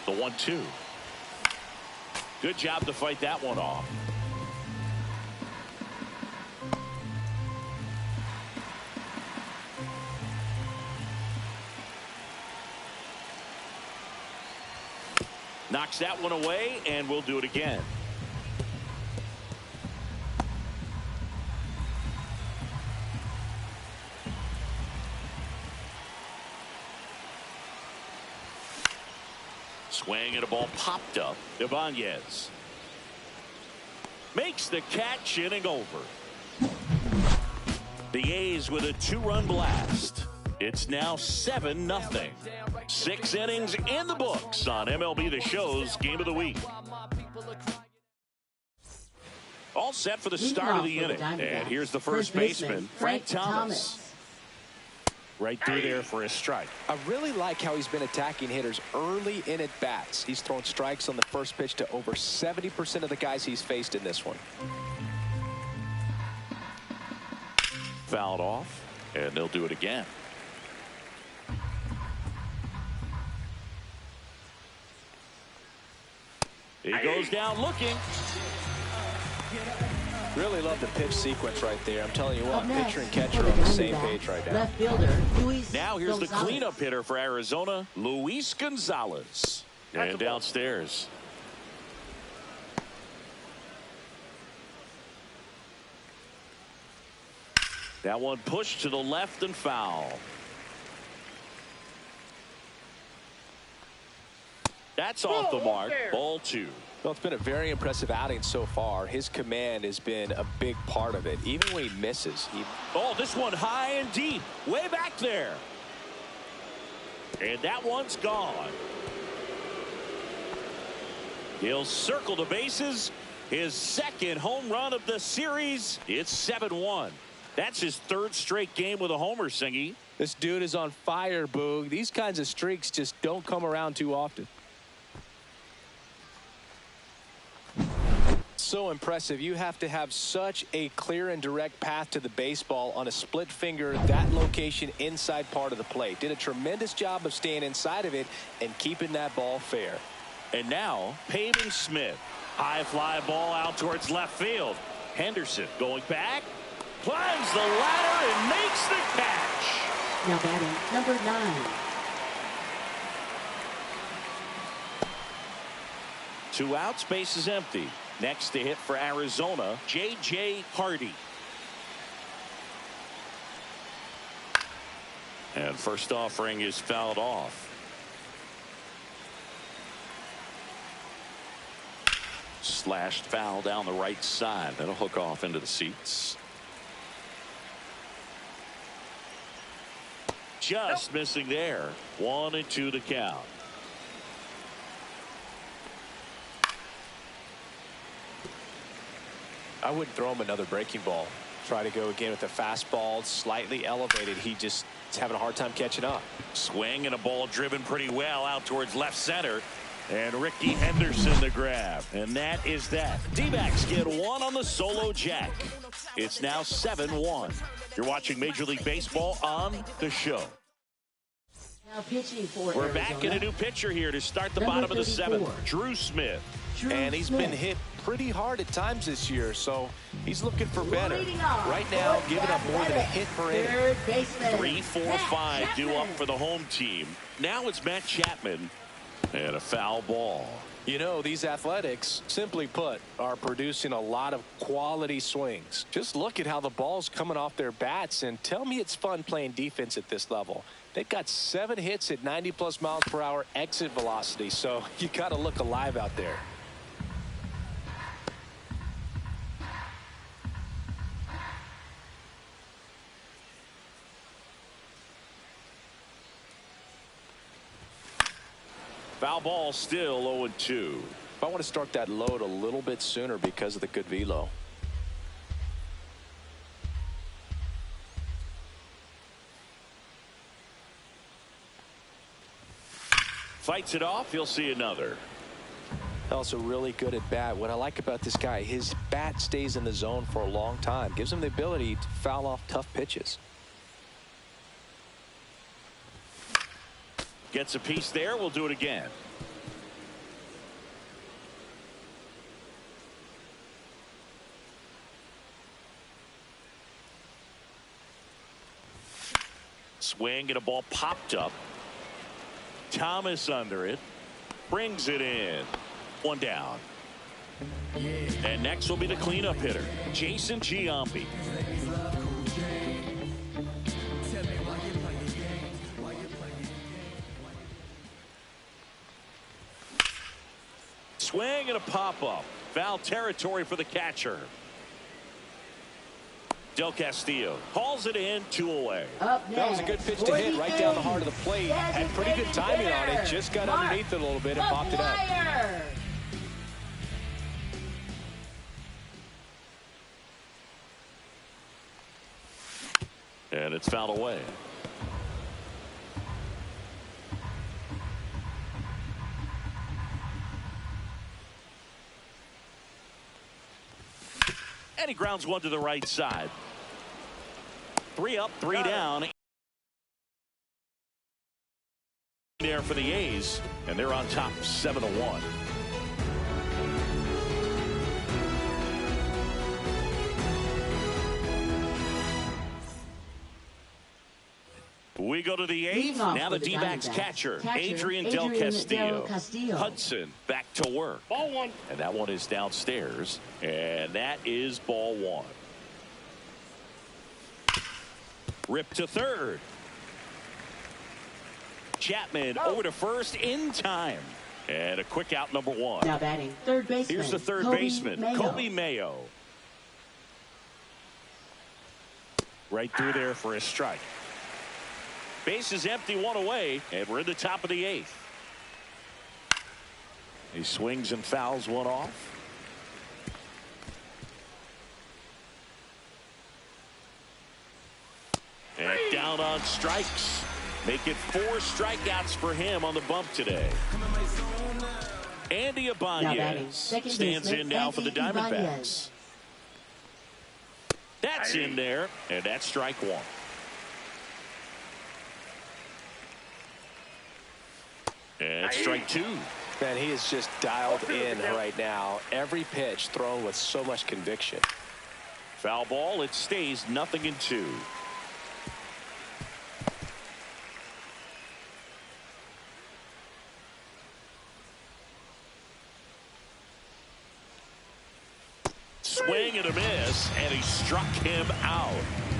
The 1-2. Good job to fight that one off. Knocks that one away, and we'll do it again. Swing and a ball popped up. Ibanez makes the catch, inning over. The A's with a 2-run blast. It's now 7-0. 6 innings in the books on MLB The Show's Game of the Week. All set for the start of the inning. And here's the first baseman, Frank Thomas. Right through there for a strike. I really like how he's been attacking hitters early in at bats. He's thrown strikes on the first pitch to over 70% of the guys he's faced in this one. Fouled off, and they'll do it again. He goes down looking. Really love the pitch sequence right there. I'm telling you what, pitcher and catcher are on the same page right now. Left fielder, Luis Now here's Gonzalez. the cleanup hitter for Arizona, Luis Gonzalez. And downstairs. That one pushed to the left and foul. That's off the mark. Ball 2. Well, it's been a very impressive outing so far. His command has been a big part of it. Even when he misses. Oh, this one high and deep. Way back there. And that one's gone. He'll circle the bases. His second home run of the series. It's 7-1. That's his third straight game with a homer, Singy. This dude is on fire, Boog. These kinds of streaks just don't come around too often. So impressive. You have to have such a clear and direct path to the baseball on a split finger, that location inside part of the plate. Did a tremendous job of staying inside of it and keeping that ball fair. And now, Paving Smith. High fly ball out towards left field. Henderson going back. Climbs the ladder and makes the catch. Now batting, number 9. 2 outs, base is empty. Next to hit for Arizona, J.J. Hardy. And first offering is fouled off. Slashed foul down the right side. That'll hook off into the seats. Just missing there. 1-2 to count. I wouldn't throw him another breaking ball. Try to go again with the fastball, slightly elevated. He just is having a hard time catching up. Swing and a ball driven pretty well out towards left center. And Ricky Henderson the grab. And that is that. D-backs get one on the solo jack. It's now 7-1. You're watching Major League Baseball on the show. Now pitching for We're Arizona. back in a new pitcher here to start the Number bottom of the 34. 7th. Drew Smith. And he's been hit pretty hard at times this year, so he's looking for better. Leading off, Right now, giving up more than a hit per inning. Third baseman. 3, 4, Matt 5 due up Chapman. for the home team. Now it's Matt Chapman. And a foul ball. You know, these Athletics, simply put, are producing a lot of quality swings. Just look at how the ball's coming off their bats, and tell me it's fun playing defense at this level. They've got 7 hits at 90+ miles per hour exit velocity, so you got to look alive out there. Foul ball, still 0-2. I want to start that load a little bit sooner because of the good velo. Fights it off. You'll see another. Also really good at bat. What I like about this guy, his bat stays in the zone for a long time. Gives him the ability to foul off tough pitches. Gets a piece there. We'll do it again. Swing and a ball popped up. Thomas under it. Brings it in. 1 down. And next will be the cleanup hitter, Jason Giambi. Swing and a pop-up. Foul territory for the catcher. Del Castillo calls it in, 2 away. That was a good pitch to hit right down the heart of the plate. Had pretty good timing on it. Just got underneath it a little bit and popped it up. And it's fouled away. And he grounds one to the right side. 3 up, 3 down. There for the A's, and they're on top 7-1. We go to the 8th. Now the D-backs catcher, Adrian Del Castillo. Hudson back to work. Ball 1. And that one is downstairs. And that is ball 1. Rip to third. Chapman over to first in time. And a quick out, number one. Now batting third baseman. Here's the third baseman, Kobe Mayo. Right through there for a strike. Base is empty, one away, and we're in the top of the 8th. He swings and fouls one off. And down on strikes. Make it 4 strikeouts for him on the bump today. Andy Ibanez stands in now for the Diamondbacks. That's in there, and that's strike 1. And strike 2. Man, he is just dialed in right now. Every pitch thrown with so much conviction. Foul ball. It stays 0-2. Swing and a miss, and he struck him out.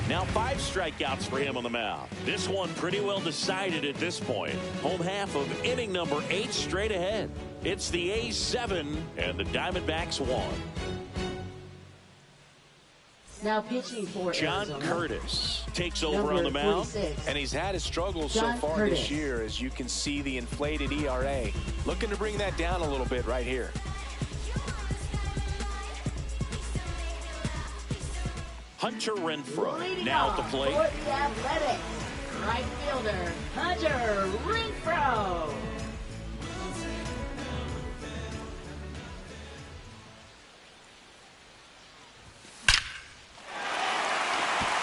Now 5 strikeouts for him on the mound. This one pretty well decided at this point. Home half of inning number 8 straight ahead. It's the A's 7 and the Diamondbacks 1. Now pitching for John Arizona. Curtis takes over Number on the mound. 46. And he's had his struggles so John far Curtis. this year, as you can see the inflated ERA. Looking to bring that down a little bit right here. Hunter Renfroe Leading now at the off plate. for the Athletics, right fielder Hunter Renfroe.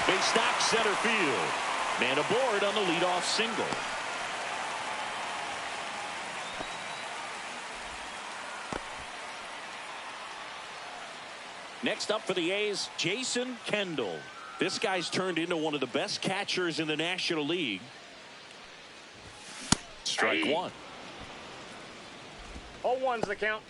Base knock center field. Man aboard on the leadoff single. Next up for the A's, Jason Kendall. This guy's turned into one of the best catchers in the National League. Strike 1. 0-1's the count.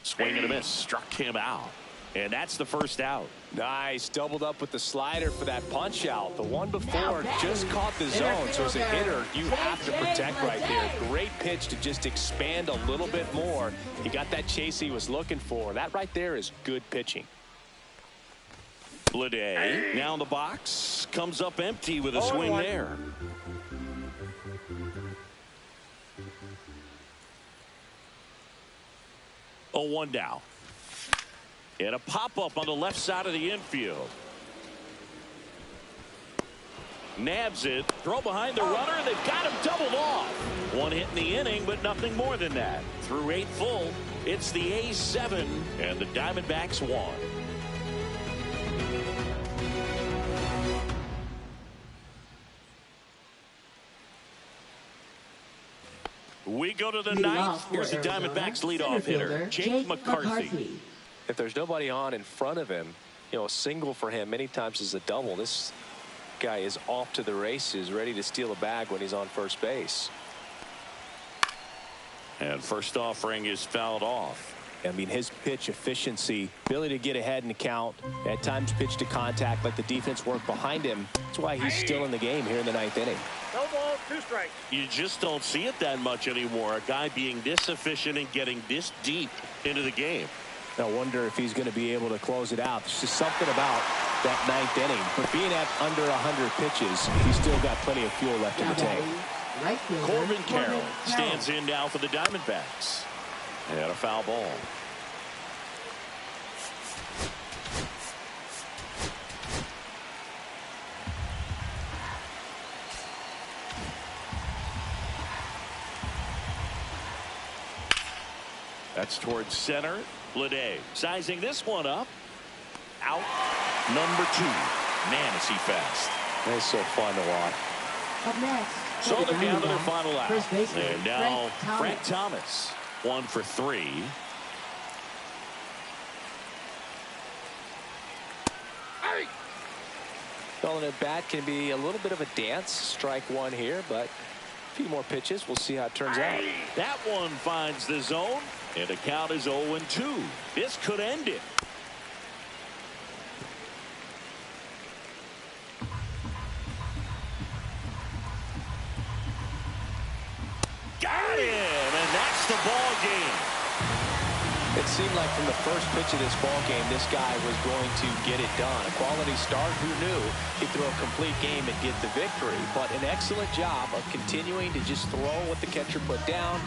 Swing and a miss. Struck him out. And that's the first out. Nice. Doubled up with the slider for that punch out. The one before just caught the zone. So as a hitter, you have to protect right there. Great pitch to just expand a little bit more. He got that chase he was looking for. That right there is good pitching. Bleday now in the box. Comes up empty with a swing there. Oh, 1 down. And a pop-up on the left side of the infield. Nabs it. Throw behind the runner. They've got him doubled off. 1 hit in the inning, but nothing more than that. Through 8 full, it's the A's 7 and the Diamondbacks 1. We go to the ninth. Here's the Diamondbacks leadoff hitter, Jake McCarthy. If there's nobody on in front of him, you know, a single for him many times is a double. This guy is off to the races, ready to steal a bag when he's on first base. And first offering is fouled off. I mean, his pitch efficiency, ability to get ahead in the count, at times pitch to contact, let the defense work behind him. That's why he's still in the game here in the 9th inning. No ball, 2 strikes. You just don't see it that much anymore. A guy being this efficient and getting this deep into the game. I wonder if he's going to be able to close it out. There's just something about that 9th inning. But being at under 100 pitches, he's still got plenty of fuel left in the tank. Right fielder, Corbin Carroll stands in now for the Diamondbacks. And a foul ball. That's towards center. Bleday sizing this one up. Out number 2. Man, is he fast. It's so fun to watch. Up next. So they're down to their final out. First baseman, And now Frank Thomas. 1 for 3. Calling it bat can be a little bit of a dance. Strike one here, but a few more pitches. We'll see how it turns out. That one finds the zone, and the count is 0-2. This could end it. Got him, and that's the ball game. It seemed like from the first pitch of this ball game, this guy was going to get it done. A quality start. Who knew he'd throw a complete game and get the victory? But an excellent job of continuing to just throw what the catcher put down.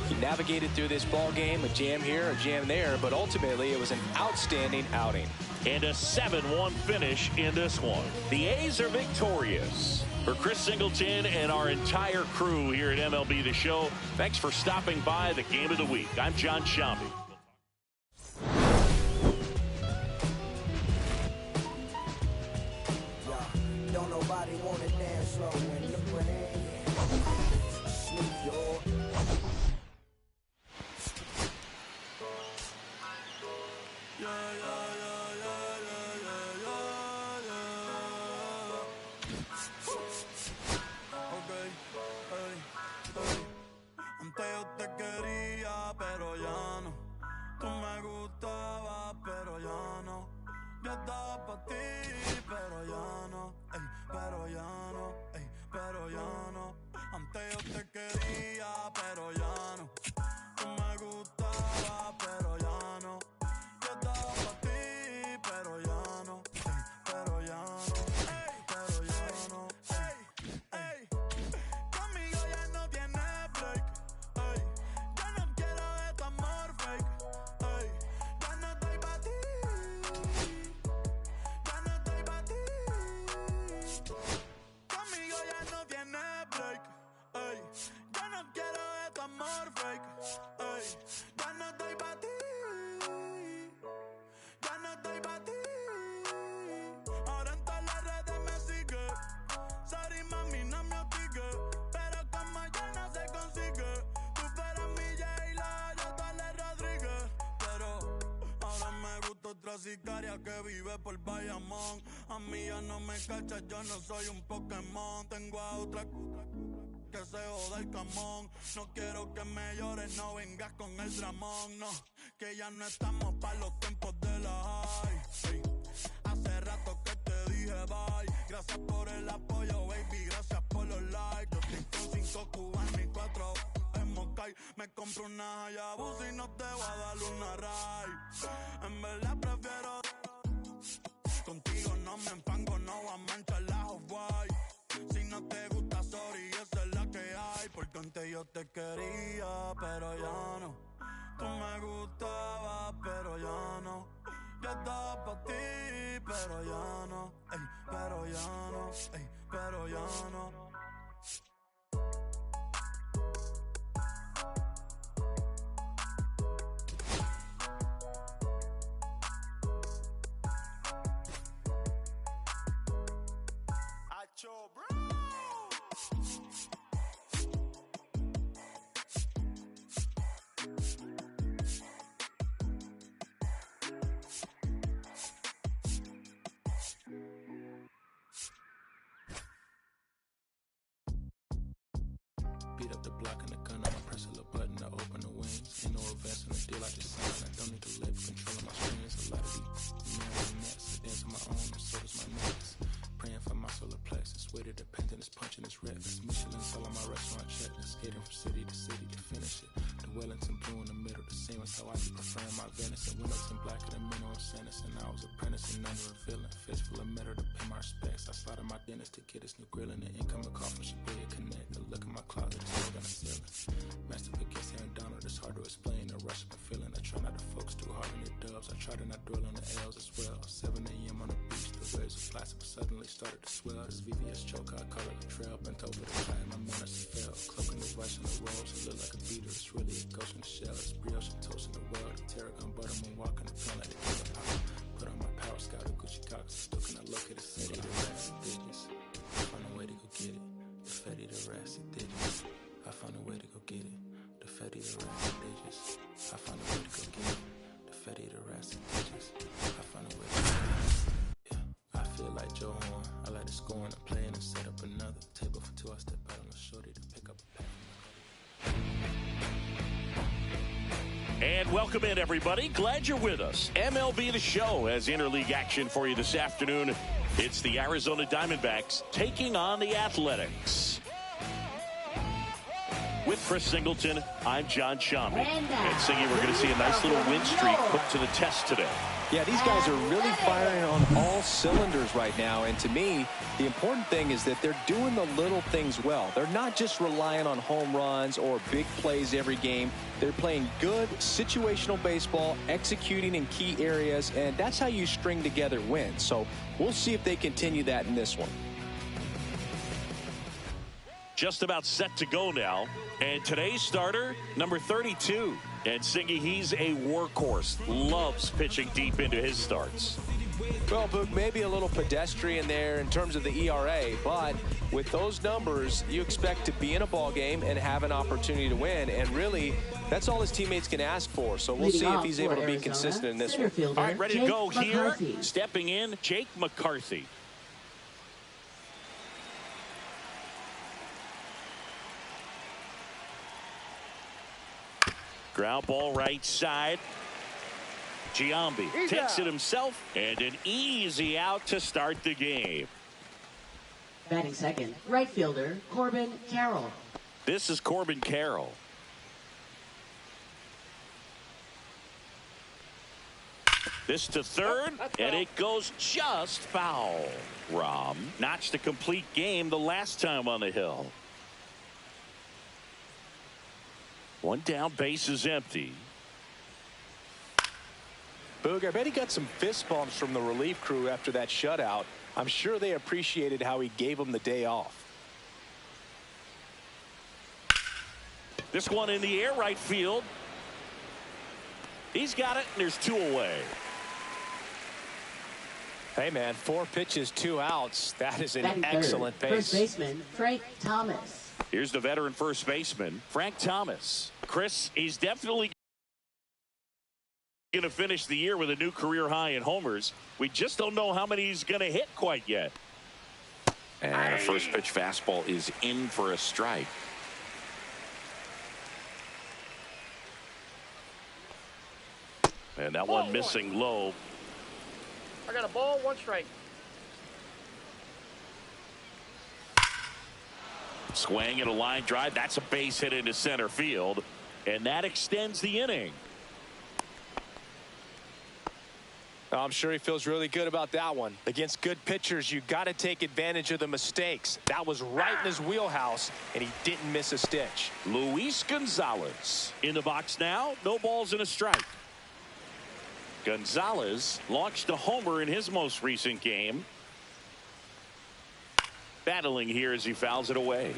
He navigated through this ball game, a jam here, a jam there, but ultimately it was an outstanding outing. And a 7-1 finish in this one. The A's are victorious. For Chris Singleton and our entire crew here at MLB The Show, thanks for stopping by the Game of the Week. I'm John Shambi. Don't nobody wanna dance slow in the rain. Snoop Dogg. Antes yo te quería, pero ya no. Tú me gustabas, pero ya no. Yo estaba pa' ti, pero ya no. Ey, pero ya no. Ey, pero ya no. Antes yo te quería, pero ya no. Tú me gustabas, pero ya no. Yo estaba pa' ti, pero ya no. Ey, pero ya no. Ey, pero ya no. Ey, ey. Conmigo ya no tienes break. Ey, ya no quiero este amor fake. Ey, ya no estoy pa' ti. Ya no estoy pa' ti. Conmigo ya no tienes break. Ey, ya no quiero este amor fake. Ey, ya no estoy pa' ti. Ya no estoy pa' ti. Ahora en todas las redes me sigue. Sorry mami, no me hostigue. Pero como ya no se consigue. Tú fueras mi J-Lo, yo Dale Rodríguez. Pero ahora me gusta otra sicaria que vive por Bayamón. A mí ya no me cachas, yo no soy un Pokémon. Tengo a otra que se joda el camón. No quiero que me llores, no vengas con el dramón. No, que ya no estamos pa' los tiempos de la high. Ey, hace rato que te dije bye. Gracias por el apoyo, baby, gracias por los likes. Yo estoy con 5 cubanos y 4 en Moscay. Me compro una Hayabusa y no te voy a dar una ride. En verdad prefiero contigo, no me empango, no voy a manchar la Off-White. Si no te gusta, sorry, esa es la que hay. Porque antes yo te quería, pero ya no. Tú me gustabas, pero ya no. Yo estaba pa' ti, pero ya no. Ey, pero ya no. Ey, pero ya no. Acho, bro. Beat up the block and the gun, I'ma press a little button to open the wings. Ain't no advance in the deal, I just signed. I don't need to live controlling my strings. A lot of these marionettes, I dance on my own, and so does my next. Praying for my solar plexus, way to dependent is punching its reckless. Michelin's all on my restaurant checklist, skating from city to city to finish it. The Wellington blue in the middle, the same as how I be preferring my venison. Windows in black of the minimum sentence, and I was apprenticing under a villain. Fistful of metal to pay my respects. I slotted my dentist to get his new grill, and the incoming call from Shabia Connect. A look in my closet, it's all on the ceiling. Master Pickens and Donald, it's hard to explain the rush of a feeling. I try not to focus too hard on the dubs. I try to not dwell on the L's as well. 7 a.m. on the beach, the waves of plastic suddenly started to swell. This VVS choker, I call it a trail. Bent over the time, my manners fell. Cloaking the vice on the rolls, it look like a beater. It's really a ghost in the shell. It's brioche and toast in the world. The Terragon butter, moon walking the plan like the killer pop. Put on my power scout, Gucci Cox. Still can I look at the city, the rest of digits. I found a way to go get it. The Fetty, the rest of digits. I found a way to go get it. The Fetty, the rest of digits. I found a way to go get it. The Fetty, the rest of digits. I found a way to go get it. Yeah, I Welcome in, everybody. Glad you're with us. MLB The Show has interleague action for you this afternoon. It's the Arizona Diamondbacks taking on the Athletics. With Chris Singleton, I'm John Shammy. And Singy, we're going to see a nice little win streak put to the test today. Yeah, these guys are really firing on all cylinders right now. And to me, the important thing is that they're doing the little things well. They're not just relying on home runs or big plays every game. They're playing good situational baseball, executing in key areas, and that's how you string together wins. So we'll see if they continue that in this one. Just about set to go now. And today's starter, number 32. And Singy, he's a workhorse. Loves pitching deep into his starts. Well, Boog, maybe a little pedestrian there in terms of the ERA, but with those numbers, you expect to be in a ball game and have an opportunity to win. And really, that's all his teammates can ask for. So we'll see if he's able to be consistent in this one. All right, ready to go here. Stepping in, Jake McCarthy. Ground ball right side. Giambi takes it himself, and an easy out to start the game. Batting second, right fielder, Corbin Carroll. This is Corbin Carroll. This to third, and it goes just foul. Rom notched a complete game the last time on the hill. One down, base is empty. Boog, I bet he got some fist bumps from the relief crew after that shutout. I'm sure they appreciated how he gave them the day off. This one in the air, right field. He's got it, and there's 2 away. Hey, man, 4 pitches, 2 outs. That is an excellent pace. First baseman, Frank Thomas. Here's the veteran first baseman, Frank Thomas. Chris, he's definitely going to finish the year with a new career high in homers. We just don't know how many he's going to hit quite yet. And a first pitch fastball is in for a strike. And that one missing low. I got a ball, 1 strike. Swing and a line drive. That's a base hit into center field. And that extends the inning. I'm sure he feels really good about that one. Against good pitchers, you got to take advantage of the mistakes. That was right in his wheelhouse, and he didn't miss a stitch. Luis Gonzalez in the box now. No balls and a strike. Gonzalez launched a homer in his most recent game. Battling here as he fouls it away.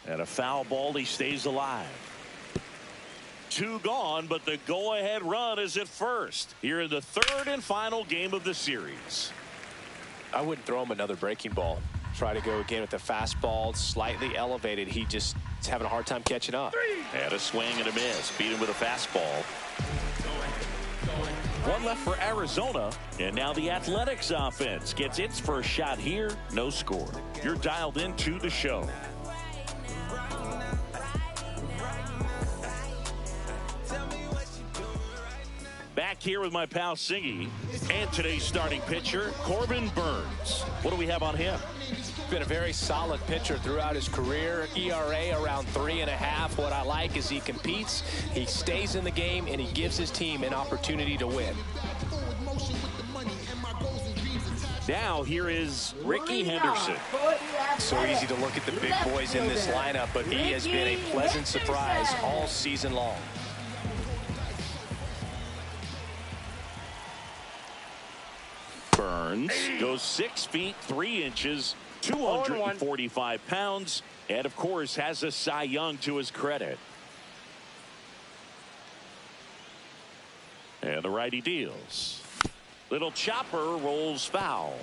And a foul ball, he stays alive. 2 gone, but the go-ahead run is at first here in the 3rd and final game of the series. I wouldn't throw him another breaking ball. Try to go again with the fastball, slightly elevated. He just is having a hard time catching up. And a swing and a miss. Beat him with a fastball. 1 left for Arizona, and now the Athletics offense gets its first shot here. No score. You're dialed into the show. Back here with my pal Singy and today's starting pitcher, Corbin Burns. What do we have on him? Been a very solid pitcher throughout his career. ERA around 3.5. What I like is he competes, he stays in the game, and he gives his team an opportunity to win. Now here is Ricky Henderson. So easy to look at the big boys in this lineup, but he has been a pleasant surprise all season long. Burns goes 6 feet 3 inches, 245 pounds, and of course has a Cy Young to his credit. And the righty deals. Little chopper rolls foul.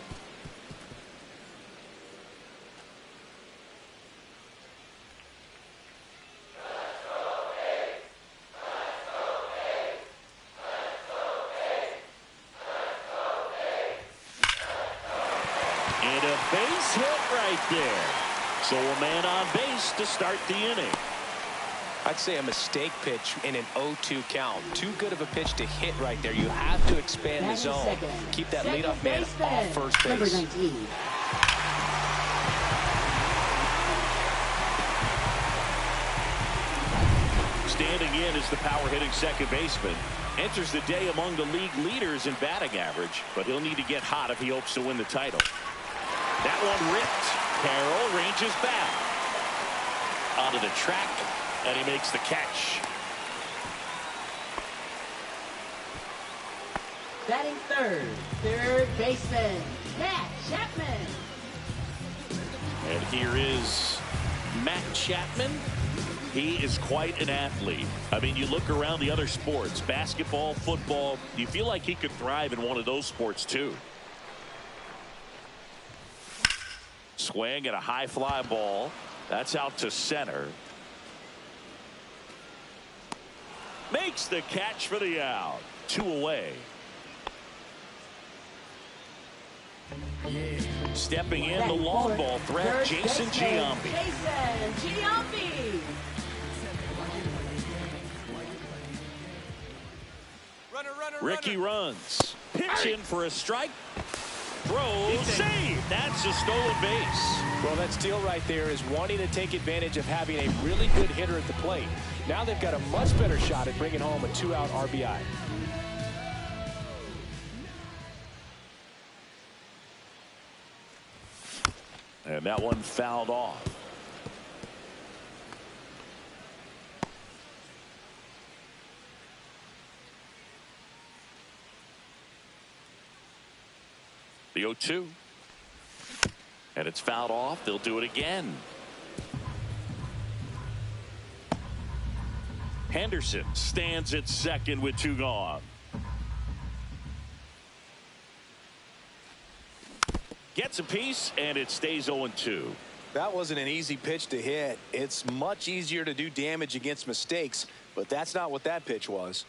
And a base hit right there. So a man on base to start the inning. I'd say a mistake pitch in an 0-2 count. Too good of a pitch to hit right there. You have to expand the zone. Keep that leadoff man off first base. Number 19. Standing in is the power-hitting second baseman. Enters the day among the league leaders in batting average, but he'll need to get hot if he hopes to win the title. That one ripped. Carroll ranges back onto the track, and he makes the catch. Batting third baseman, Matt Chapman. And here is Matt Chapman. He is quite an athlete. I mean, you look around the other sports, basketball, football, you feel like he could thrive in one of those sports too. Swing at a high fly ball. That's out to center. Makes the catch for the out. 2 away. Stepping in, the long ball threat, Jason Giambi. Jason Giambi. Ricky runs. Pitch in for a strike. Throw, save. That's a stolen base. Well, that steal right there is wanting to take advantage of having a really good hitter at the plate. Now they've got a much better shot at bringing home a 2-out RBI. And that one fouled off. The 0-2. And it's fouled off. They'll do it again. Henderson stands at second with 2 gone. Gets a piece, and it stays 0-2. That wasn't an easy pitch to hit. It's much easier to do damage against mistakes, but that's not what that pitch was.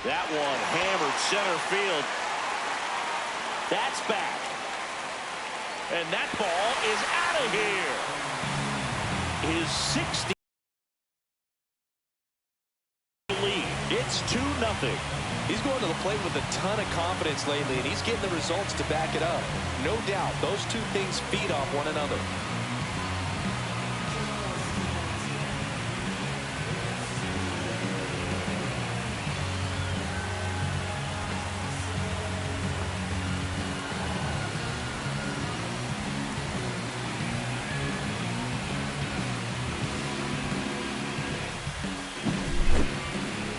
That one hammered center field. That's back. And that ball is out of here. His 60 lead. It's 2-0. He's going to the plate with a ton of confidence lately, and he's getting the results to back it up. No doubt, those two things feed off one another.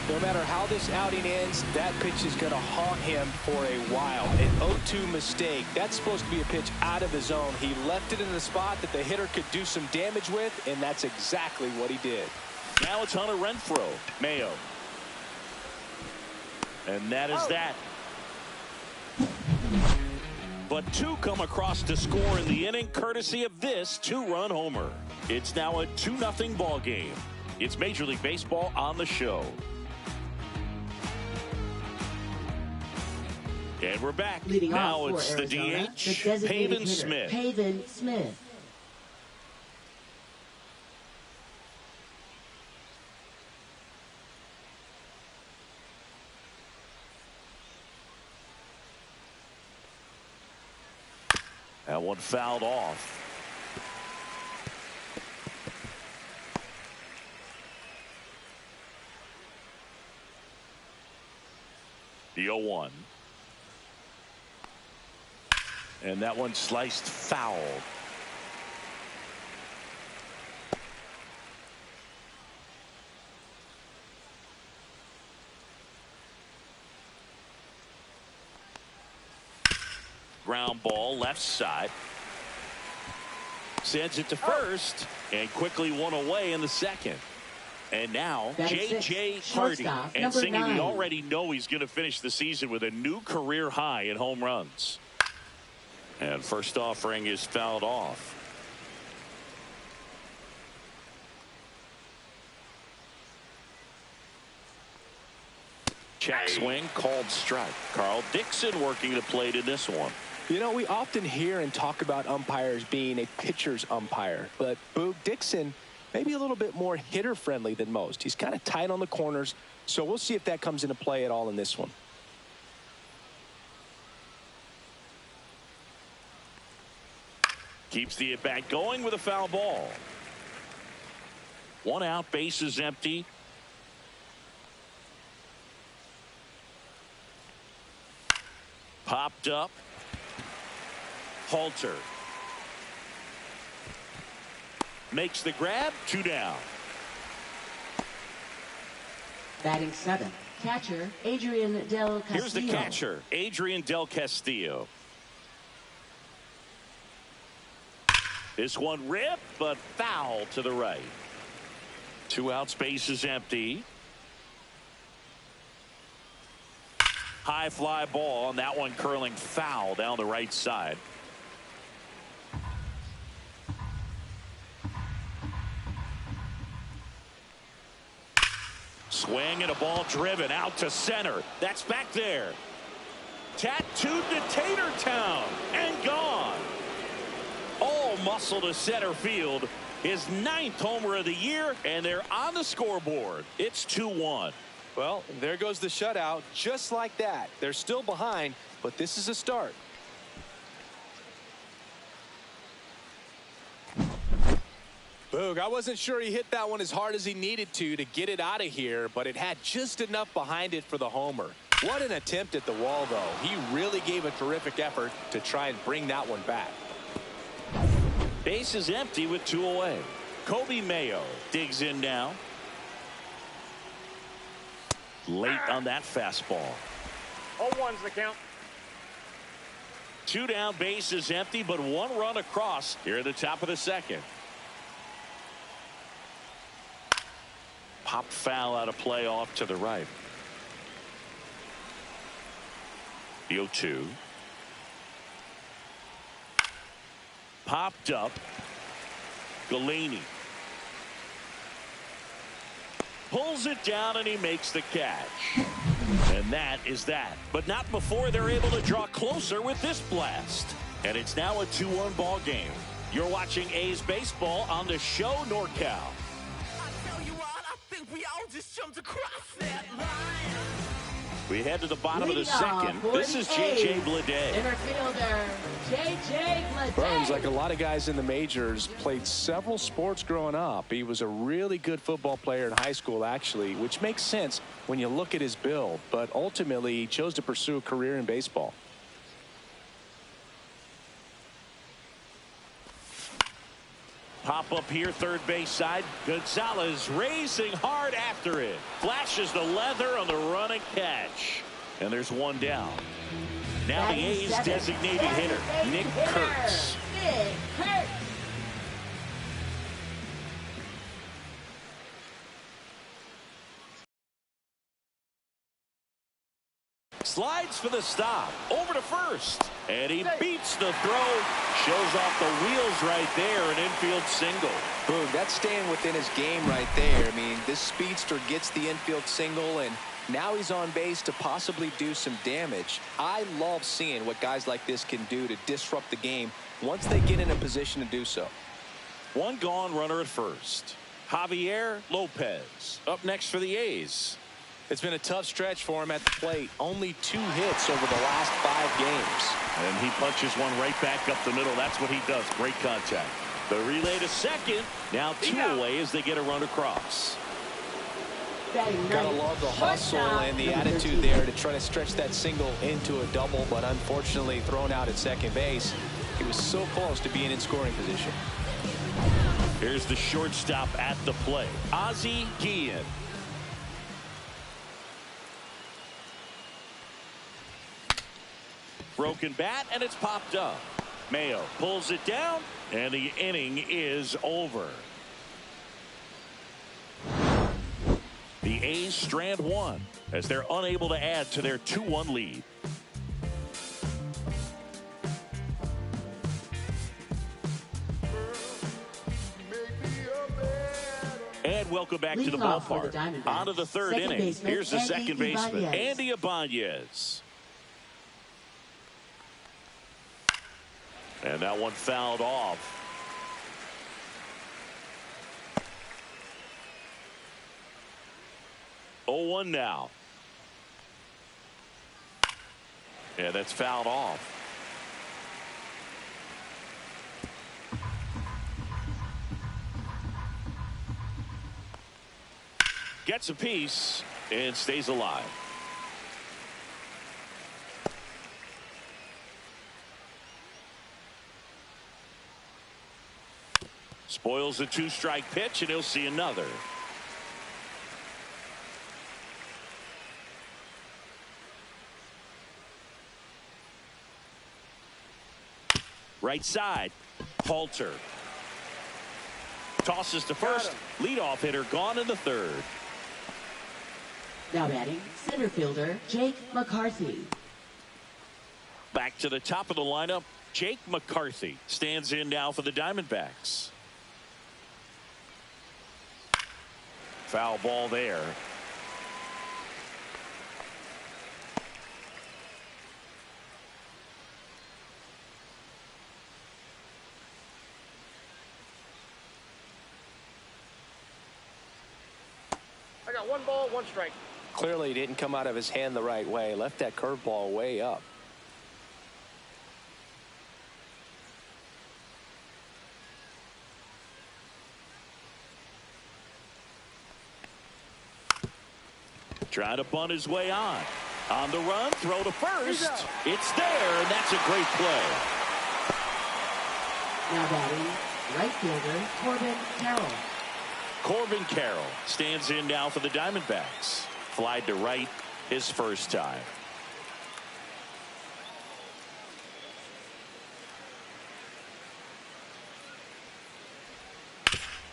No matter how this outing ends, that pitch is going to haunt him for a while. An 0-2 mistake. That's supposed to be a pitch out of the zone. He left it in the spot that the hitter could do some damage with, and that's exactly what he did. Now it's Hunter Renfroe. Mayo. And that is that. But 2 come across to score in the inning, courtesy of this 2-run homer. It's now a 2-0 ball game. It's Major League Baseball on the show. And we're back. Leading now off it's for the Arizona, DH, the designated Pavin hitter, Smith. Pavin Smith. That one fouled off. The 0-1. And that one sliced foul. Ground ball left side. Sends it to first and quickly one away in the second. And now J.J. Hardy, and singing, we already know he's going to finish the season with a new career high in home runs. And first offering is fouled off. Check swing, called strike. Carl Dixon working the plate in this one. You know, we often hear and talk about umpires being a pitcher's umpire, but Boog Dixon maybe a little bit more hitter friendly than most. He's kind of tight on the corners, so we'll see if that comes into play at all in this one. Keeps the at-bat going with a foul ball. 1 out, base is empty. Popped up. Halter makes the grab. 2 down. Batting 7th, catcher Adrian Del Castillo. Here's the catcher, Adrian Del Castillo. This one ripped, but foul to the right. 2 outs, base is empty. High fly ball, and that one curling foul down the right side. Swing and a ball driven out to center. That's back there. Tattooed to Tatertown and gone. All muscle to center field. His 9th homer of the year, and they're on the scoreboard. It's 2-1. Well, there goes the shutout. Just like that. They're still behind, but this is a start. Boog, I wasn't sure he hit that one as hard as he needed to get it out of here, but it had just enough behind it for the homer. What an attempt at the wall, though. He really gave a terrific effort to try and bring that one back. Base is empty with 2 away. Kobe Mayo digs in now. Late on that fastball. 0-1's the count. 2 down, base is empty, but 1 run across here at the top of the 2nd. Pop foul out of play off to the right. The 0-2. Popped up. Galeni pulls it down, and he makes the catch. And that is that. But not before they're able to draw closer with this blast. And it's now a 2-1 ball game. You're watching A's baseball on the show NorCal. We head to the bottom of the 2nd. This is J.J. Bleday. Center fielder, J.J. Bleday. Burns, like a lot of guys in the majors, played several sports growing up. He was a really good football player in high school, actually, which makes sense when you look at his build. But ultimately, he chose to pursue a career in baseball. Pop up here, third base side. Gonzalez racing hard after it. Flashes the leather on the run and catch. And there's 1 down. Now the A's designated hitter, Nick Kurtz. Nick Kurtz. Slides for the stop. Over to first. And he beats the throw. Shows off the wheels right there. An infield single. Boom, that's staying within his game right there. I mean, this speedster gets the infield single, and now he's on base to possibly do some damage. I love seeing what guys like this can do to disrupt the game once they get in a position to do so. 1 gone, runner at first. Javier Lopez up next for the A's. It's been a tough stretch for him at the plate. Only 2 hits over the last 5 games. And he punches one right back up the middle. That's what he does. Great contact. The relay to second. Now 2 away as they get a run across. Gotta love the hustle and the attitude there to try to stretch that single into a double, but unfortunately thrown out at second base. He was so close to being in scoring position. Here's the shortstop at the plate, Ozzie Guillen. Broken bat, and it's popped up. Mayo pulls it down, and the inning is over. The A's strand 1 as they're unable to add to their 2-1 lead. And And welcome back to the Leading off for ballpark. the Diamondbacks, On to the third second inning. baseman, Here's the Andy second baseman, Ibanez. Andy Ibanez. And that one fouled off. Oh, 1 now. Yeah, that's fouled off. Gets a piece and stays alive. Spoils a 2-strike pitch, and he'll see another. Right side, Halter. Tosses to first. Leadoff hitter gone in the third. Now batting, center fielder Jake McCarthy. Back to the top of the lineup, Jake McCarthy stands in now for the Diamondbacks. Foul ball there. I got 1 ball, 1 strike. Clearly didn't come out of his hand the right way. Left that curveball way up. Trying to bunt his way on. On the run, throw to first. It's there, and that's a great play. Now batting, right fielder Corbin Carroll. Corbin Carroll stands in now for the Diamondbacks. Flied to right his first time.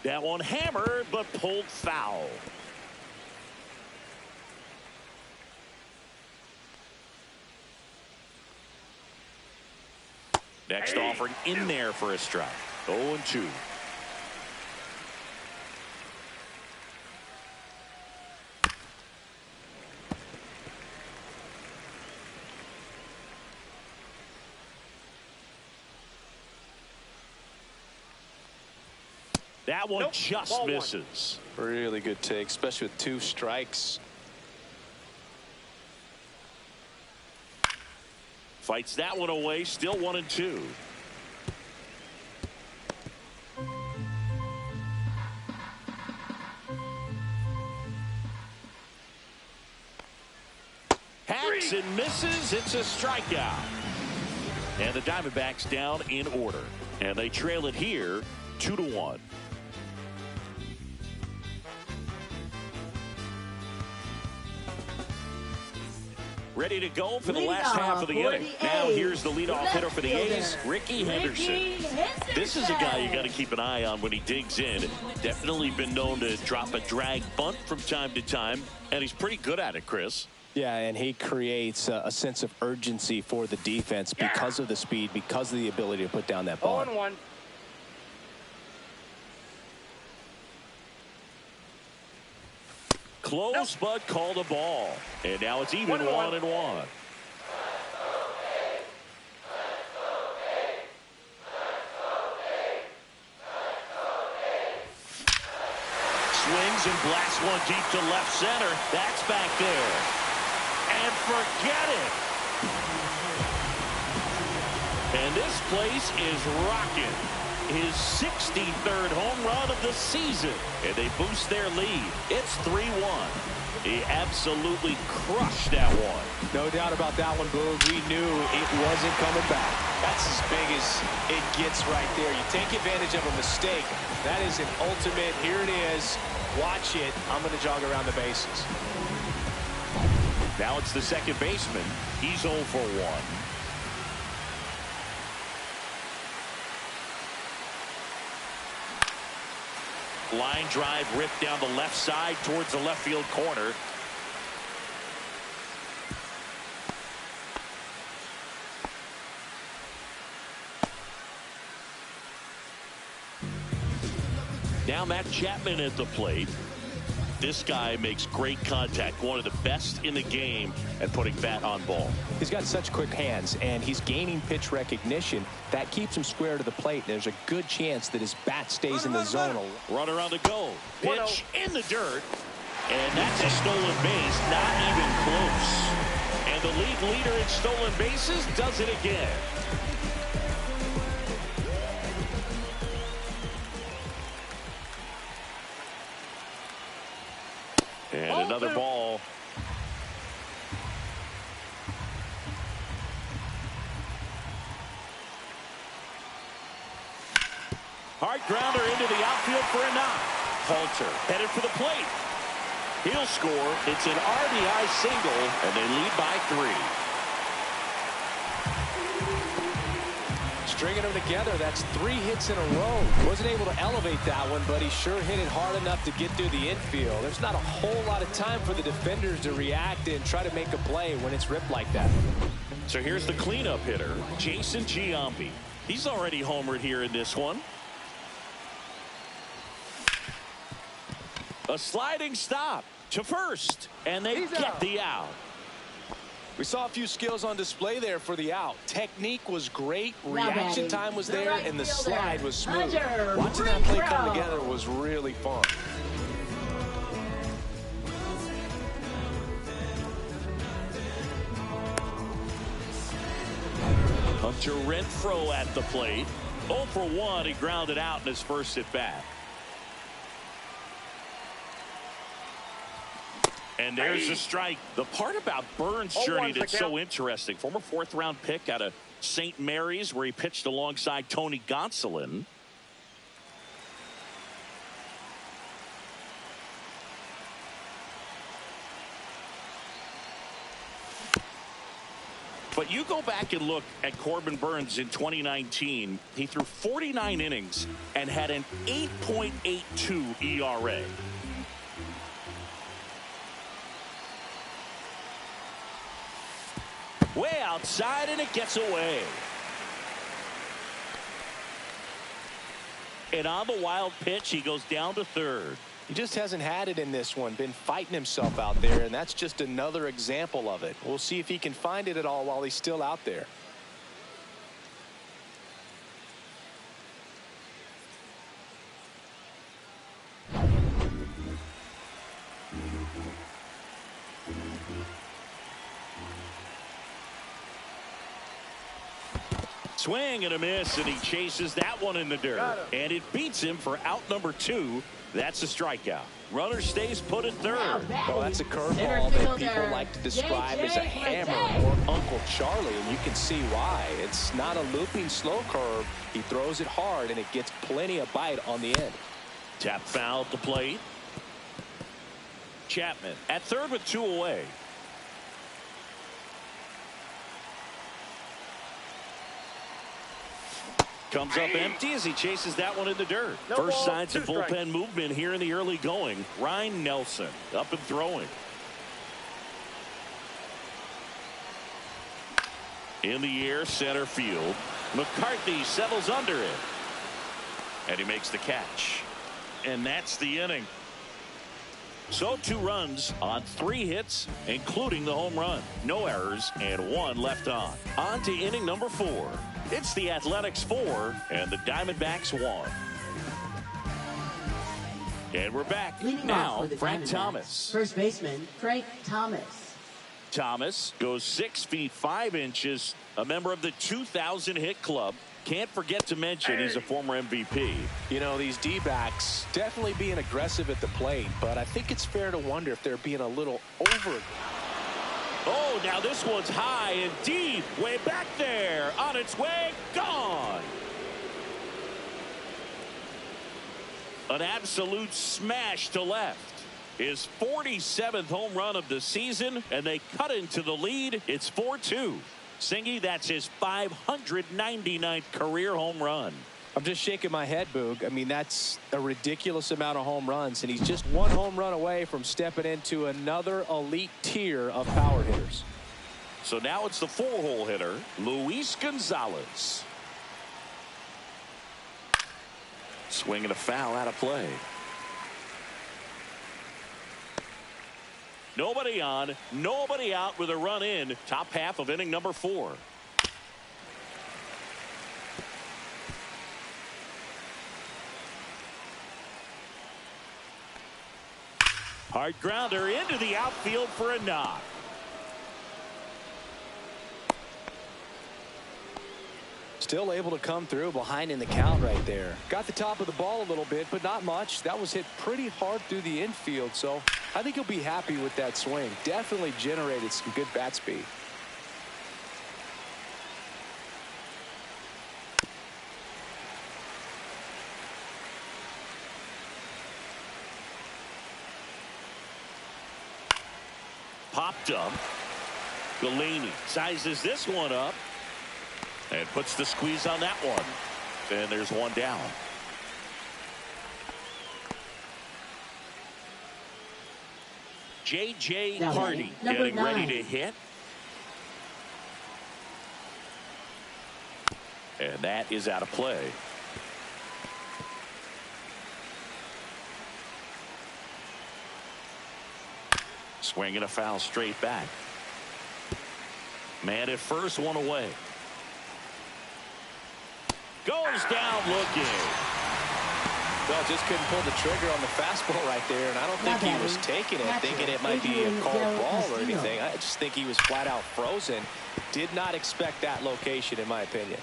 That one hammered, but pulled foul. Next offering in there for a strike. 0-2. That one just misses. Really good take, especially with 2 strikes. Fights that one away, still 1-2. Hacks and misses. It's a strikeout. And the Diamondbacks down in order. And they trail it here 2-1. Ready to go for the last half of the inning. Now here's the leadoff hitter for the A's, Ricky Henderson. This is a guy you got to keep an eye on when he digs in. Definitely been known to drop a drag bunt from time to time, and he's pretty good at it, Chris. Yeah, and he creates a sense of urgency for the defense because of the speed, because of the ability to put down that ball. 0-1. Close, but called a ball. And now it's even 1-1. Swings and blasts one deep to left center. That's back there. And forget it. And this place is rocking. His 63rd home run of the season. And they boost their lead. It's 3-1. He absolutely crushed that one. No doubt about that one, Boog. We knew it wasn't coming back. That's as big as it gets right there. You take advantage of a mistake. That is an ultimate. Here it is. Watch it. I'm going to jog around the bases. Now it's the second baseman. He's 0 for 1. Line drive ripped down the left side towards the left field corner. Now Matt Chapman at the plate. This guy makes great contact, one of the best in the game at putting bat on ball. He's got such quick hands, and he's gaining pitch recognition. That keeps him square to the plate. There's a good chance that his bat stays in the zone. Runner on the go. Pitch in the dirt. And that's a stolen base, not even close. And the league leader in stolen bases does it again. And another ball. Hard grounder into the outfield for a knock. Halter headed for the plate. He'll score. It's an RBI single, and they lead by 3. Stringing them together, that's 3 hits in a row. Wasn't able to elevate that one, but he sure hit it hard enough to get through the infield. There's not a whole lot of time for the defenders to react and try to make a play when it's ripped like that. So here's the cleanup hitter, Jason Giambi. He's already homered here in this one. A sliding stop to first, and they get the out. We saw a few skills on display there for the out. Technique was great, reaction time was there, and the slide was smooth. Watching that play come together was really fun. Hunter Renfroe at the plate. 0 for 1, he grounded out in his first at bat. And there's a strike. The part about Burns' journey that's so interesting, former 4th-round pick out of St. Mary's, where he pitched alongside Tony Gonsolin. But you go back and look at Corbin Burns in 2019. He threw 49 innings and had an 8.82 ERA. Way outside, and it gets away. And on the wild pitch, he goes down to third. He just hasn't had it in this one, been fighting himself out there, and that's just another example of it. We'll see if he can find it at all while he's still out there. Swing and a miss, and he chases that one in the dirt. And it beats him for out number 2. That's a strikeout. Runner stays put at third. Well, that's a curveball that people like to describe as a hammer or Uncle Charlie, and you can see why. It's not a looping slow curve. He throws it hard, and it gets plenty of bite on the end. Tap foul at the plate. Chapman at third with 2 away. Comes up empty as he chases that one in the dirt. First signs of bullpen movement here in the early going. Ryan Nelson up and throwing. In the air, center field. McCarthy settles under it. And he makes the catch. And that's the inning. So 2 runs on 3 hits, including the home run. No errors and 1 left on. On to inning number 4. It's the Athletics 4 and the Diamondbacks 1. And we're back. Now, Frank Thomas. First baseman, Frank Thomas. Thomas goes 6 feet 5 inches, a member of the 2000 hit club. Can't forget to mention he's a former MVP. You know, these D-backs definitely being aggressive at the plate, but I think it's fair to wonder if they're being a little over. Oh, now this one's high and deep, way back there, on its way, gone. An absolute smash to left. His 47th home run of the season, and they cut into the lead. It's 4-2. Singy, that's his 599th career home run. I'm just shaking my head, Boog. I mean, that's a ridiculous amount of home runs, and he's just 1 home run away from stepping into another elite tier of power hitters. So now it's the 4-hole hitter, Luis Gonzalez. Swinging a foul out of play. Nobody on, nobody out with a run in. Top half of inning number 4. Hard grounder into the outfield for a knock. Still able to come through behind in the count right there. Got the top of the ball a little bit, but not much. That was hit pretty hard through the infield, so I think he'll be happy with that swing. Definitely generated some good bat speed. Popped up. Delaney sizes this one up and puts the squeeze on that one. And there's one down. J.J. Hardy getting ready to hit. And that is out of play. Swinging a foul straight back. Man at first, one away. Goes down looking. Well, just couldn't pull the trigger on the fastball right there, and I don't think he was taking it, thinking it might be a called ball or anything. I just think he was flat out frozen. Did not expect that location, in my opinion.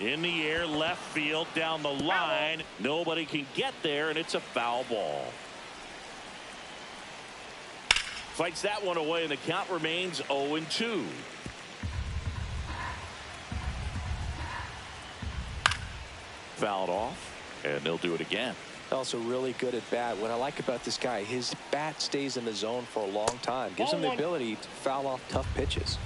In the air, left field, down the line. Nobody can get there, and it's a foul ball. Fights that one away, and the count remains 0-2. Fouled off, and they'll do it again. Also really good at bat. What I like about this guy, his bat stays in the zone for a long time. Gives him the ability to foul off tough pitches.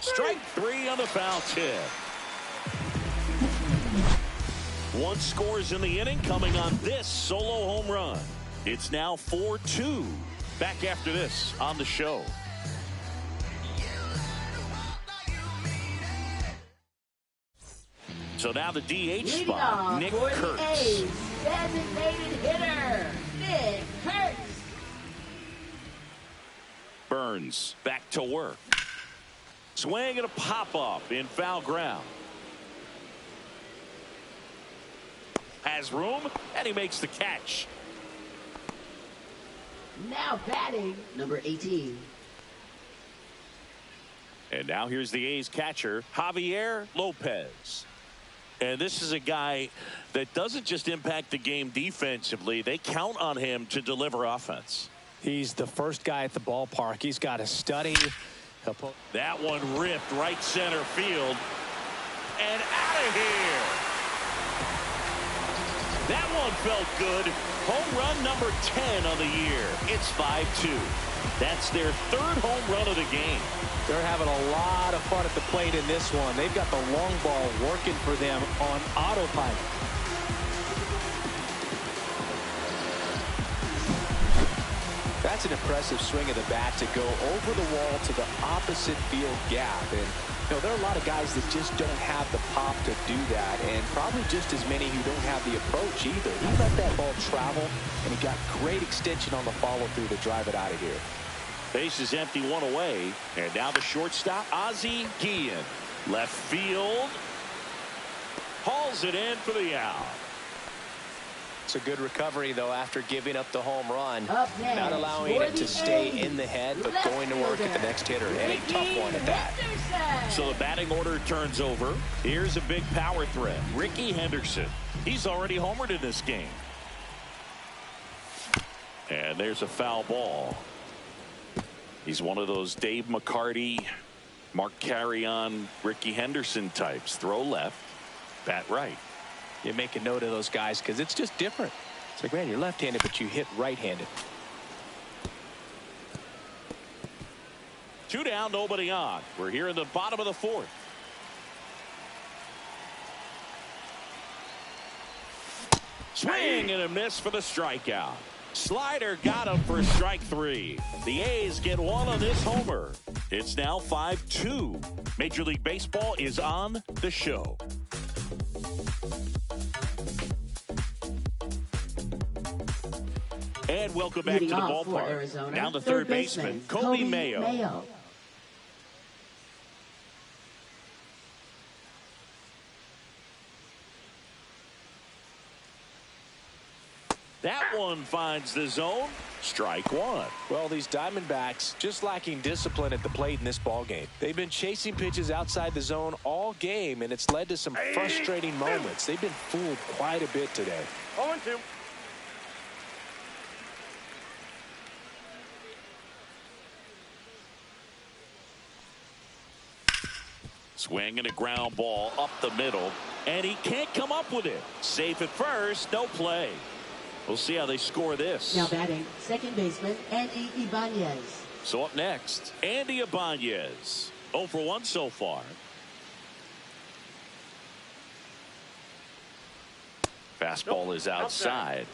Strike 3 on the foul tip. One scores in the inning coming on this solo home run. It's now 4-2. Back after this on the show. So now the DH spot, Nick Kurtz. Designated hitter, Nick Kurtz. Burns back to work. Swing and a pop-up in foul ground. Has room, and he makes the catch. Now batting, number 18. And now here's the A's catcher, Javier Lopez. And this is a guy that doesn't just impact the game defensively. They count on him to deliver offense. He's the first guy at the ballpark. He's got to study. That one ripped right center field. And out of here. That one felt good. Home run number 10 on the year. It's 5-2. That's their third home run of the game. They're having a lot of fun at the plate in this one. They've got the long ball working for them on autopilot. That's an impressive swing of the bat to go over the wall to the opposite field gap. And you know, there are a lot of guys that just don't have the pop to do that, and probably just as many who don't have the approach either. He let that ball travel, and he got great extension on the follow-through to drive it out of here. Base is empty, one away. And now the shortstop, Ozzie Guillen. Left field. Hauls it in for the out. It's a good recovery, though, after giving up the home run. Next, not allowing it to stay in the head, but going to work at the next hitter. And a tough one at that. So the batting order turns over. Here's a big power threat. Ricky Henderson. He's already homered in this game. And there's a foul ball. He's one of those Dave McCarty, Mark Carrion, Ricky Henderson types. Throw left, bat right. You make a note of those guys because it's just different. It's like, man, you're left-handed, but you hit right-handed. 2 down, nobody on. We're here in the bottom of the 4th. Swing and a miss for the strikeout. Slider got him for strike 3. The A's get one on this homer. It's now 5-2. Major League Baseball is on the show. And welcome back to the ballpark. Down to third baseman, Kobe Mayo. That one finds the zone. Strike 1. Well, these Diamondbacks just lacking discipline at the plate in this ball game. They've been chasing pitches outside the zone all game, and it's led to some frustrating moments. They've been fooled quite a bit today. 0-2. Swing and a ground ball up the middle, and he can't come up with it. Safe at first, no play. We'll see how they score this. Now batting, second baseman, Andy Ibanez. So up next, Andy Ibanez. 0 for 1 so far. Fastball is outside.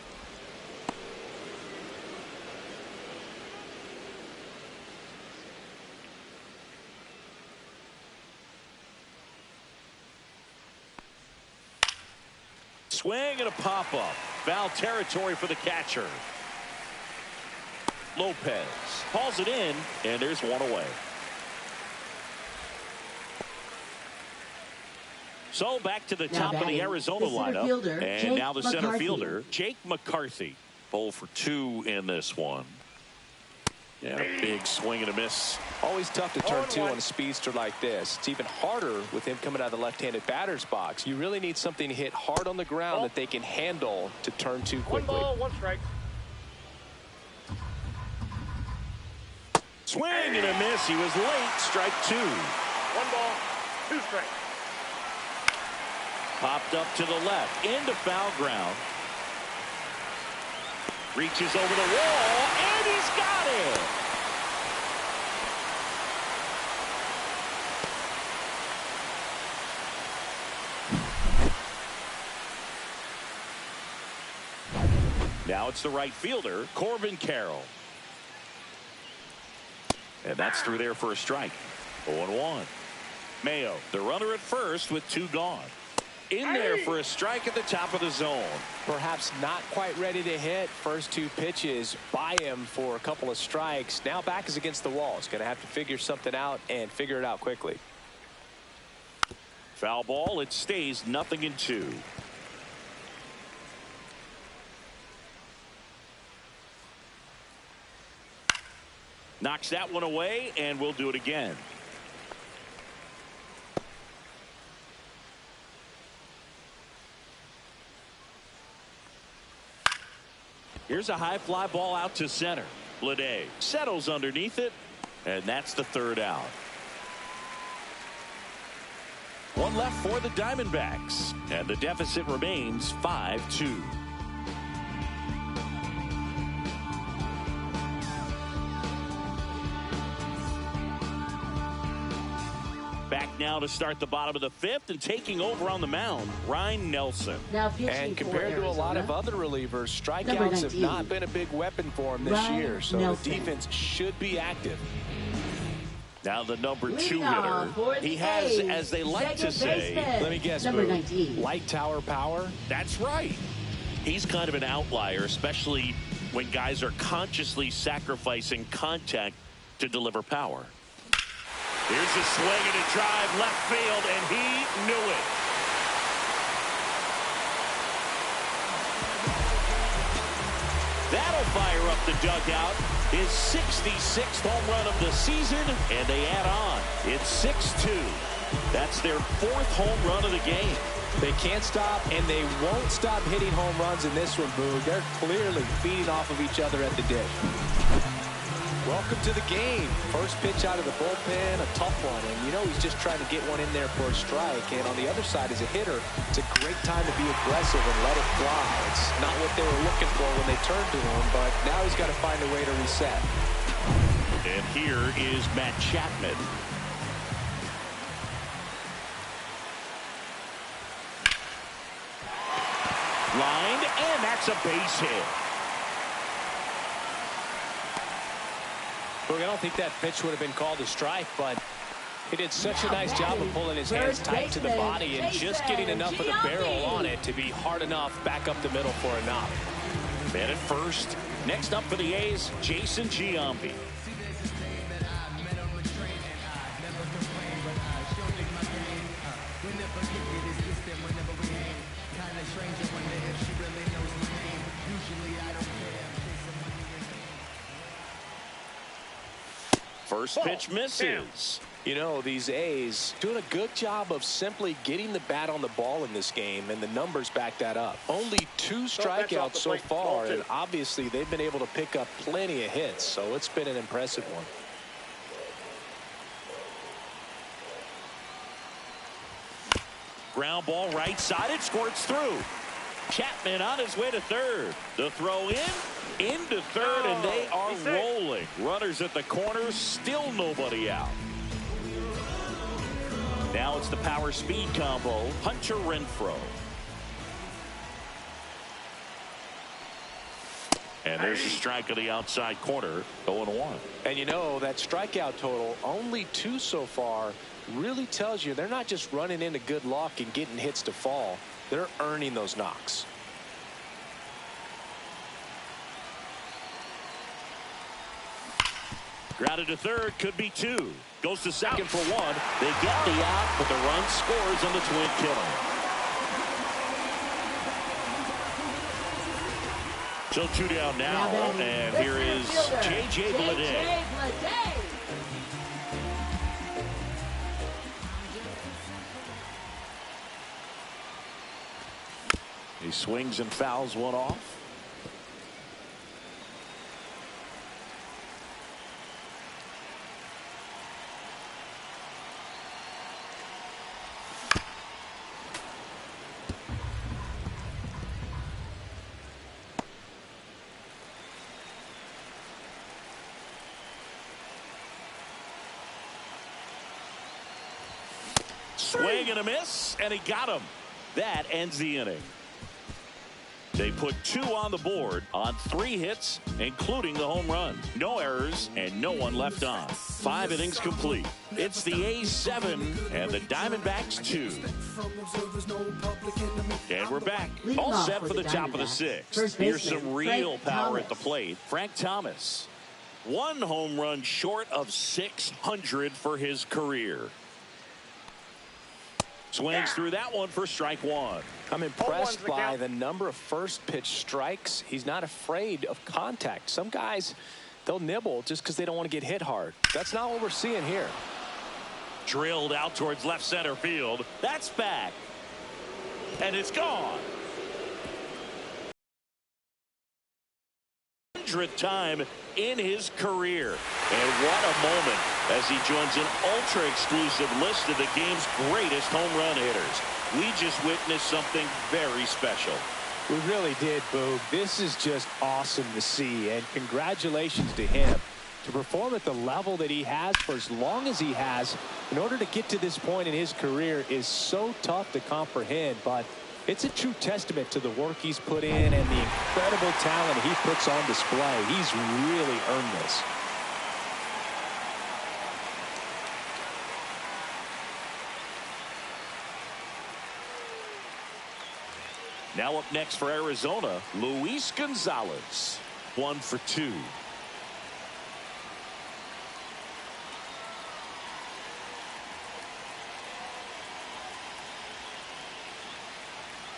Swing and a pop-up. Foul territory for the catcher. Lopez hauls it in, and there's one away. So back to the top of the Arizona lineup. And now the center fielder, Jake McCarthy. 0 for 2 in this one. Yeah, a big swing and a miss. Always tough to turn 2 on a speedster like this. It's even harder with him coming out of the left-handed batter's box. You really need something to hit hard on the ground that they can handle to turn 2 quickly. 1 ball, 1 strike. Swing and a miss. He was late. Strike 2. 1 ball, 2 strikes. Popped up to the left into foul ground. Reaches over the wall, and he's got it. Now it's the right fielder, Corbin Carroll. And that's through there for a strike. 0-1. Mayo, the runner at first with 2 gone. In there for a strike at the top of the zone. Perhaps not quite ready to hit. First 2 pitches by him for a couple of strikes. Now back is against the wall. He's going to have to figure something out and figure it out quickly. Foul ball. It stays 0-2. Knocks that one away, and we'll do it again. Here's a high fly ball out to center. Blade settles underneath it, and that's the 3rd out. 1 left for the Diamondbacks, and the deficit remains 5-2. Back now to start the bottom of the 5th, and taking over on the mound, Ryan Nelson. And compared to a lot of other relievers, strikeouts have not been a big weapon for him this year, so the defense should be active. Now the number 2 hitter. He has, as they like to say, let me guess, light tower power? That's right. He's kind of an outlier, especially when guys are consciously sacrificing contact to deliver power. Here's a swing and a drive left field, and he knew it. That'll fire up the dugout. His 66th home run of the season, and they add on. It's 6-2. That's their 4th home run of the game. They can't stop, and they won't stop hitting home runs in this one, Boog. They're clearly feeding off of each other at the dish. Welcome to the game. First pitch out of the bullpen, a tough one. And you know he's just trying to get one in there for a strike. And on the other side, as a hitter, it's a great time to be aggressive and let it fly. It's not what they were looking for when they turned to him, but now he's got to find a way to reset. And here is Matt Chapman. Lined, and that's a base hit. Look, I don't think that pitch would have been called a strike, but he did such a nice job of pulling his hands tight to the body and just getting enough of the barrel on it to be hard enough back up the middle for a knock. Man at first. Next up for the A's, Jason Giambi. First pitch misses. You know, these A's doing a good job of simply getting the bat on the ball in this game, and the numbers back that up. Only 2 strikeouts so far, and obviously they've been able to pick up plenty of hits, so it's been an impressive one. Ground ball right side, it squirts through. Chapman on his way to third. The throw into third, and they are rolling. Runners at the corners, still nobody out. Now it's the power speed combo, Hunter Renfroe. And there's a strike on the outside corner, 0-1. And you know, that strikeout total, only 2 so far, really tells you they're not just running into good luck and getting hits to fall. They're earning those knocks. Grounded to third, could be 2. Goes to second for 1. They get the out, but the run scores on the twin killer. So 2 down now, and here is J.J. Bleday. He swings and fouls one off. Swing and a miss, and he got him. That ends the inning. They put 2 on the board on 3 hits, including the home run. No errors and no one left on. 5 innings complete. It's the A's 7 and the Diamondbacks 2. And we're back. All set for the top of the 6th. Here's some real power at the plate. Frank Thomas. 1 home run short of 600 for his career. Swings through that one for strike 1. I'm impressed by the number of first pitch strikes. He's not afraid of contact. Some guys, they'll nibble just because they don't want to get hit hard. That's not what we're seeing here. Drilled out towards left center field. That's back. And it's gone. 100th time in his career. And what a moment as he joins an ultra-exclusive list of the game's greatest home run hitters. We just witnessed something very special. We really did, Boog. This is just awesome to see, and congratulations to him. To perform at the level that he has for as long as he has in order to get to this point in his career is so tough to comprehend, but it's a true testament to the work he's put in and the incredible talent he puts on display. He's really earned this. Now up next for Arizona, Luis Gonzalez. 1 for 2.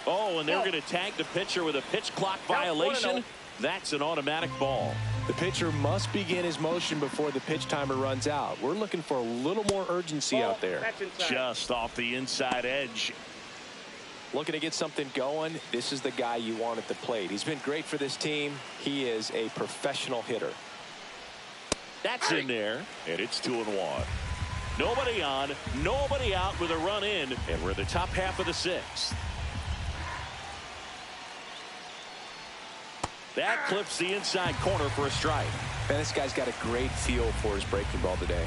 Oh, and they're going to tag the pitcher with a pitch clock violation. That's an automatic ball. The pitcher must begin his motion before the pitch timer runs out. We're looking for a little more urgency out there. Just off the inside edge. Looking to get something going. This is the guy you want at the plate. He's been great for this team. He is a professional hitter. That's in there, and it's 2-1. Nobody on, nobody out with a run in, and we're the top half of the 6th. That clips the inside corner for a strike. Man, this guy's got a great feel for his breaking ball today.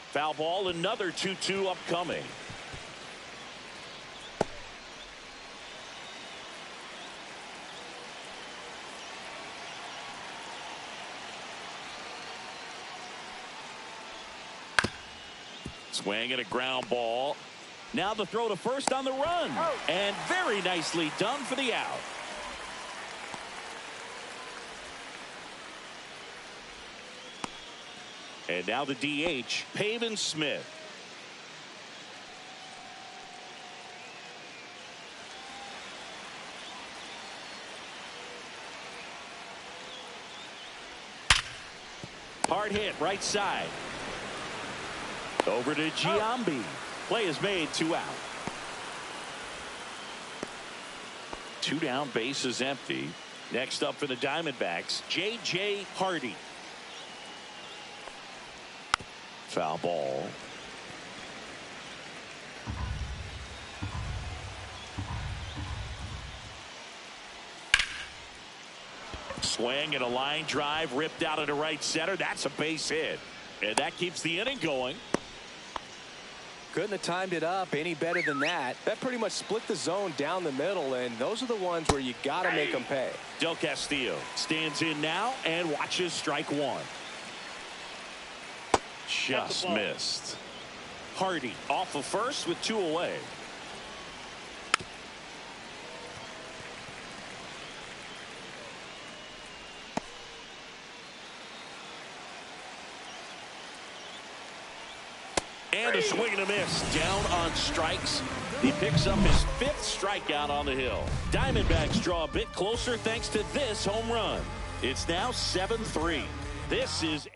Foul ball, another 2-2 upcoming. Swing and a ground ball. Now the throw to first on the run. And very nicely done for the out. And now the DH, Pavin Smith. Hard hit right side. Over to Giambi. Play is made, 2 out. 2 down, base is empty. Next up for the Diamondbacks, J.J. Hardy. Foul ball. Swing and a line drive ripped out into right center. That's a base hit. And that keeps the inning going. Couldn't have timed it up any better than that. That pretty much split the zone down the middle, and those are the ones where you got to make them pay. Del Castillo stands in now and watches strike 1. Just missed. Hardy off of first with 2 away. And a swing and a miss. Down on strikes. He picks up his 5th strikeout on the hill. Diamondbacks draw a bit closer thanks to this home run. It's now 7-3. This is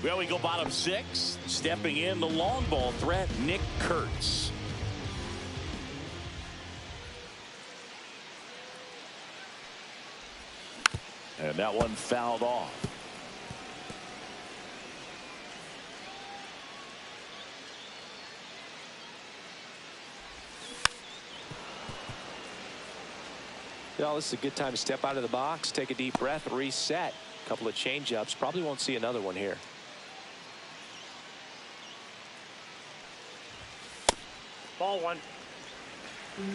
well, we go bottom 6. Stepping in the long ball threat, Nick Kurtz. And that one fouled off. Well, this is a good time to step out of the box, take a deep breath, reset. A couple of change-ups. Probably won't see another one here. Ball 1.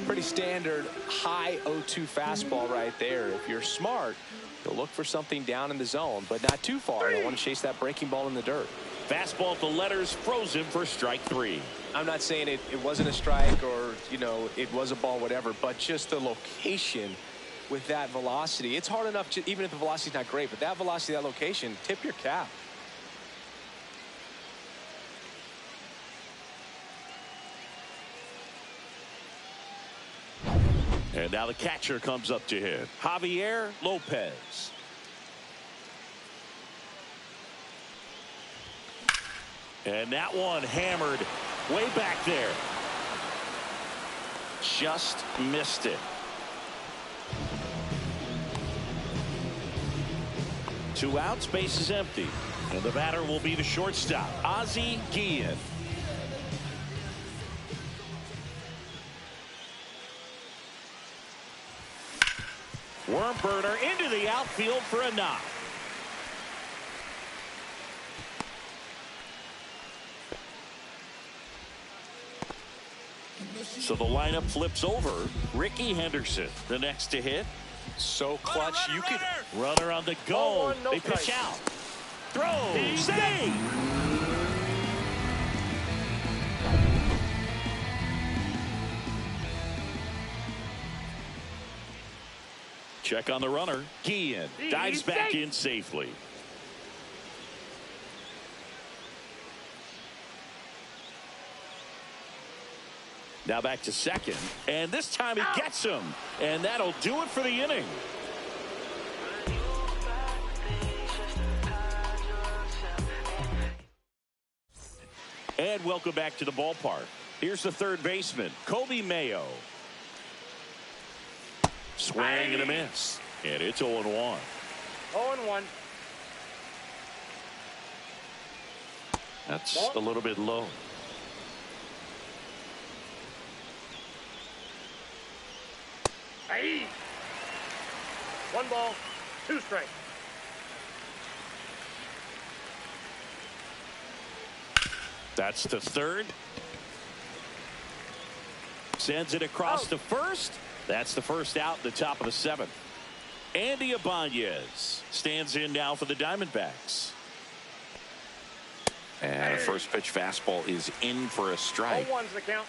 Pretty standard high 0-2 fastball right there. If you're smart, you'll look for something down in the zone, but not too far. You want to chase that breaking ball in the dirt. Fastball at the letters, frozen for strike 3. I'm not saying it wasn't a strike or, you know, it was a ball, whatever, but just the location with that velocity. It's hard enough to, even if the velocity's not great, but that velocity, that location, tip your cap. And now the catcher comes up to hit. Javier Lopez. And that one hammered way back there. Just missed it. 2 outs, base is empty. And the batter will be the shortstop, Ozzie Guillen. Worm burner into the outfield for a knock. So the lineup flips over. Ricky Henderson, the next to hit. So clutch, you could. Runner on the go. No they pitch out. Throw. Save. Check on the runner. Guillen dives back in safely. Now back to second, and this time he gets him, and that'll do it for the inning. And welcome back to the ballpark. Here's the third baseman, Kobe Mayo. Swing and a miss, and it's 0-1. 0-1. That's a little bit low. Aye. 1 ball, 2 strikes. That's to third. Sends it across to first. That's the first out, the top of the 7th. Andy Ibanez stands in now for the Diamondbacks. And a first pitch fastball is in for a strike. 0-1's the count.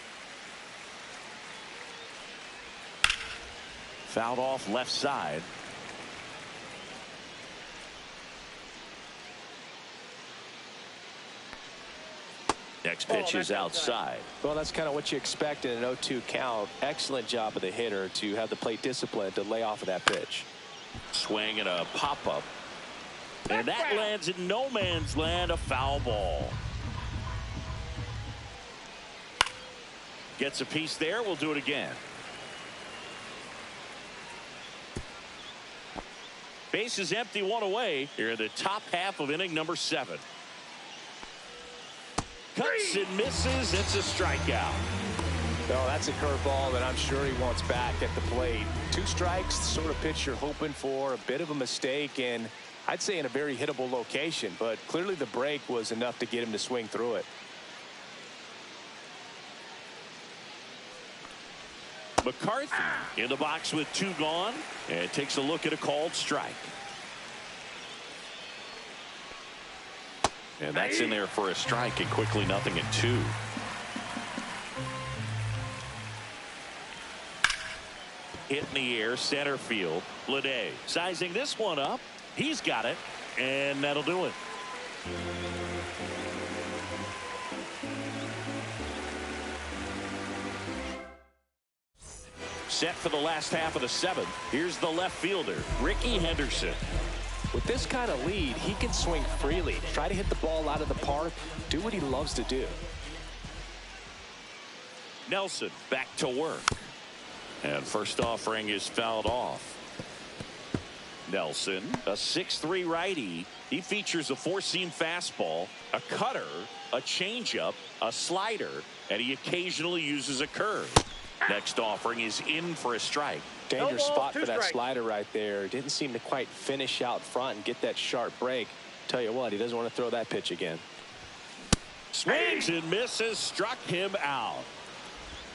Fouled off left side. Next pitch is outside. Well, that's kind of what you expect in an 0-2 count. Excellent job of the hitter to have the plate discipline to lay off of that pitch. Swing and a pop-up. And that lands in no man's land, a foul ball. Gets a piece there. We'll do it again. Base is empty, one away here in the top half of inning number 7. Cuts and misses. It's a strikeout. No, that's a curveball that I'm sure he wants back at the plate. 2 strikes, the sort of pitch you're hoping for. A bit of a mistake, and I'd say in a very hittable location, but clearly the break was enough to get him to swing through it. McCarthy in the box with 2 gone, and takes a look at a called strike. And that's in there for a strike, and quickly 0-2. Hit in the air, center field. Lede sizing this one up. He's got it, and that'll do it. Set for the last half of the 7th. Here's the left fielder, Ricky Henderson. With this kind of lead, he can swing freely, try to hit the ball out of the park, do what he loves to do. Nelson back to work. And first offering is fouled off. Nelson, a 6'3" righty. He features a 4-seam fastball, a cutter, a changeup, a slider, and he occasionally uses a curve. Next offering is in for a strike. Dangerous spot for that slider right there. Didn't seem to quite finish out front and get that sharp break. Tell you what, he doesn't want to throw that pitch again. Swings and misses, struck him out.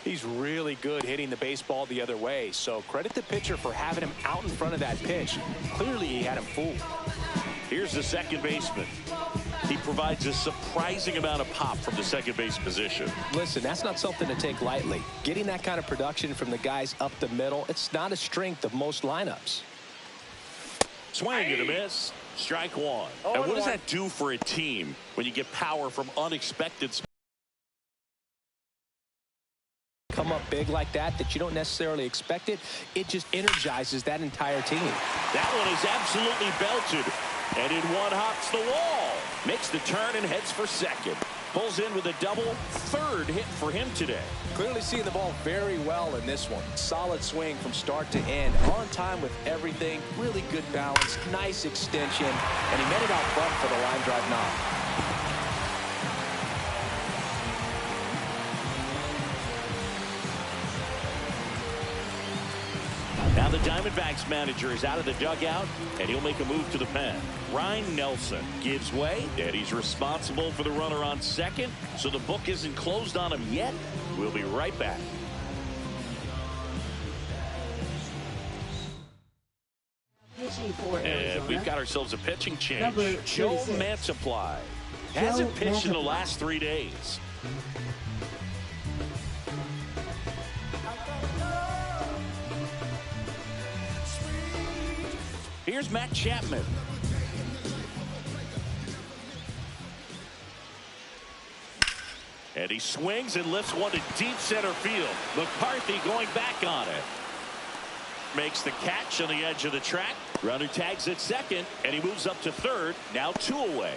He's really good hitting the baseball the other way, so credit the pitcher for having him out in front of that pitch. Clearly he had him fooled. Here's the second baseman. He provides a surprising amount of pop from the second base position. Listen, that's not something to take lightly. Getting that kind of production from the guys up the middle, it's not a strength of most lineups. Swing and a miss. Strike 1. And what does that do for a team when you get power from unexpected spots? Come up big like that you don't necessarily expect it just energizes that entire team. That one is absolutely belted, and in one hops the wall, makes the turn and heads for second. Pulls in with a double, 3rd hit for him today. Clearly seeing the ball very well in this one. Solid swing from start to end, on time with everything, really good balance, nice extension, and he made it out front for the line drive knock. Now the Diamondbacks manager is out of the dugout, and he'll make a move to the pen. Ryan Nelson gives way, and he's responsible for the runner on second, so the book isn't closed on him yet. We'll be right back. And we've got ourselves a pitching change. Joe Mantiply hasn't pitched in the last 3 days. Here's Matt Chapman. And he swings and lifts one to deep center field. McCarthy going back on it. Makes the catch on the edge of the track. Runner tags at second, and he moves up to 3rd. Now 2 away.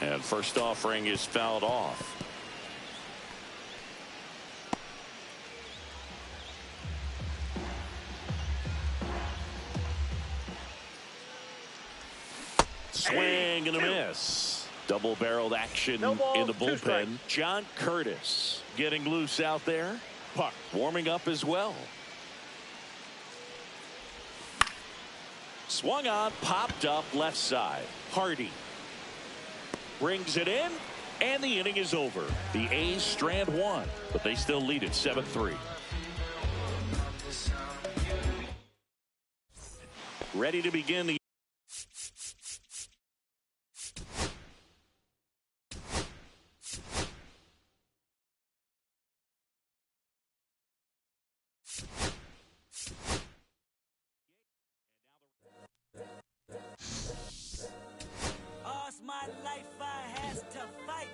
And first offering is fouled off. Swing and a miss. Double-barreled action No ball, in the 2 bullpen. strikes. John Curtis getting loose out there. Puck warming up as well. Swung on, popped up left side. Hardy brings it in, and the inning is over. The A's strand 1, but they still lead it 7-3. Ready to begin the All's my life I has to fight.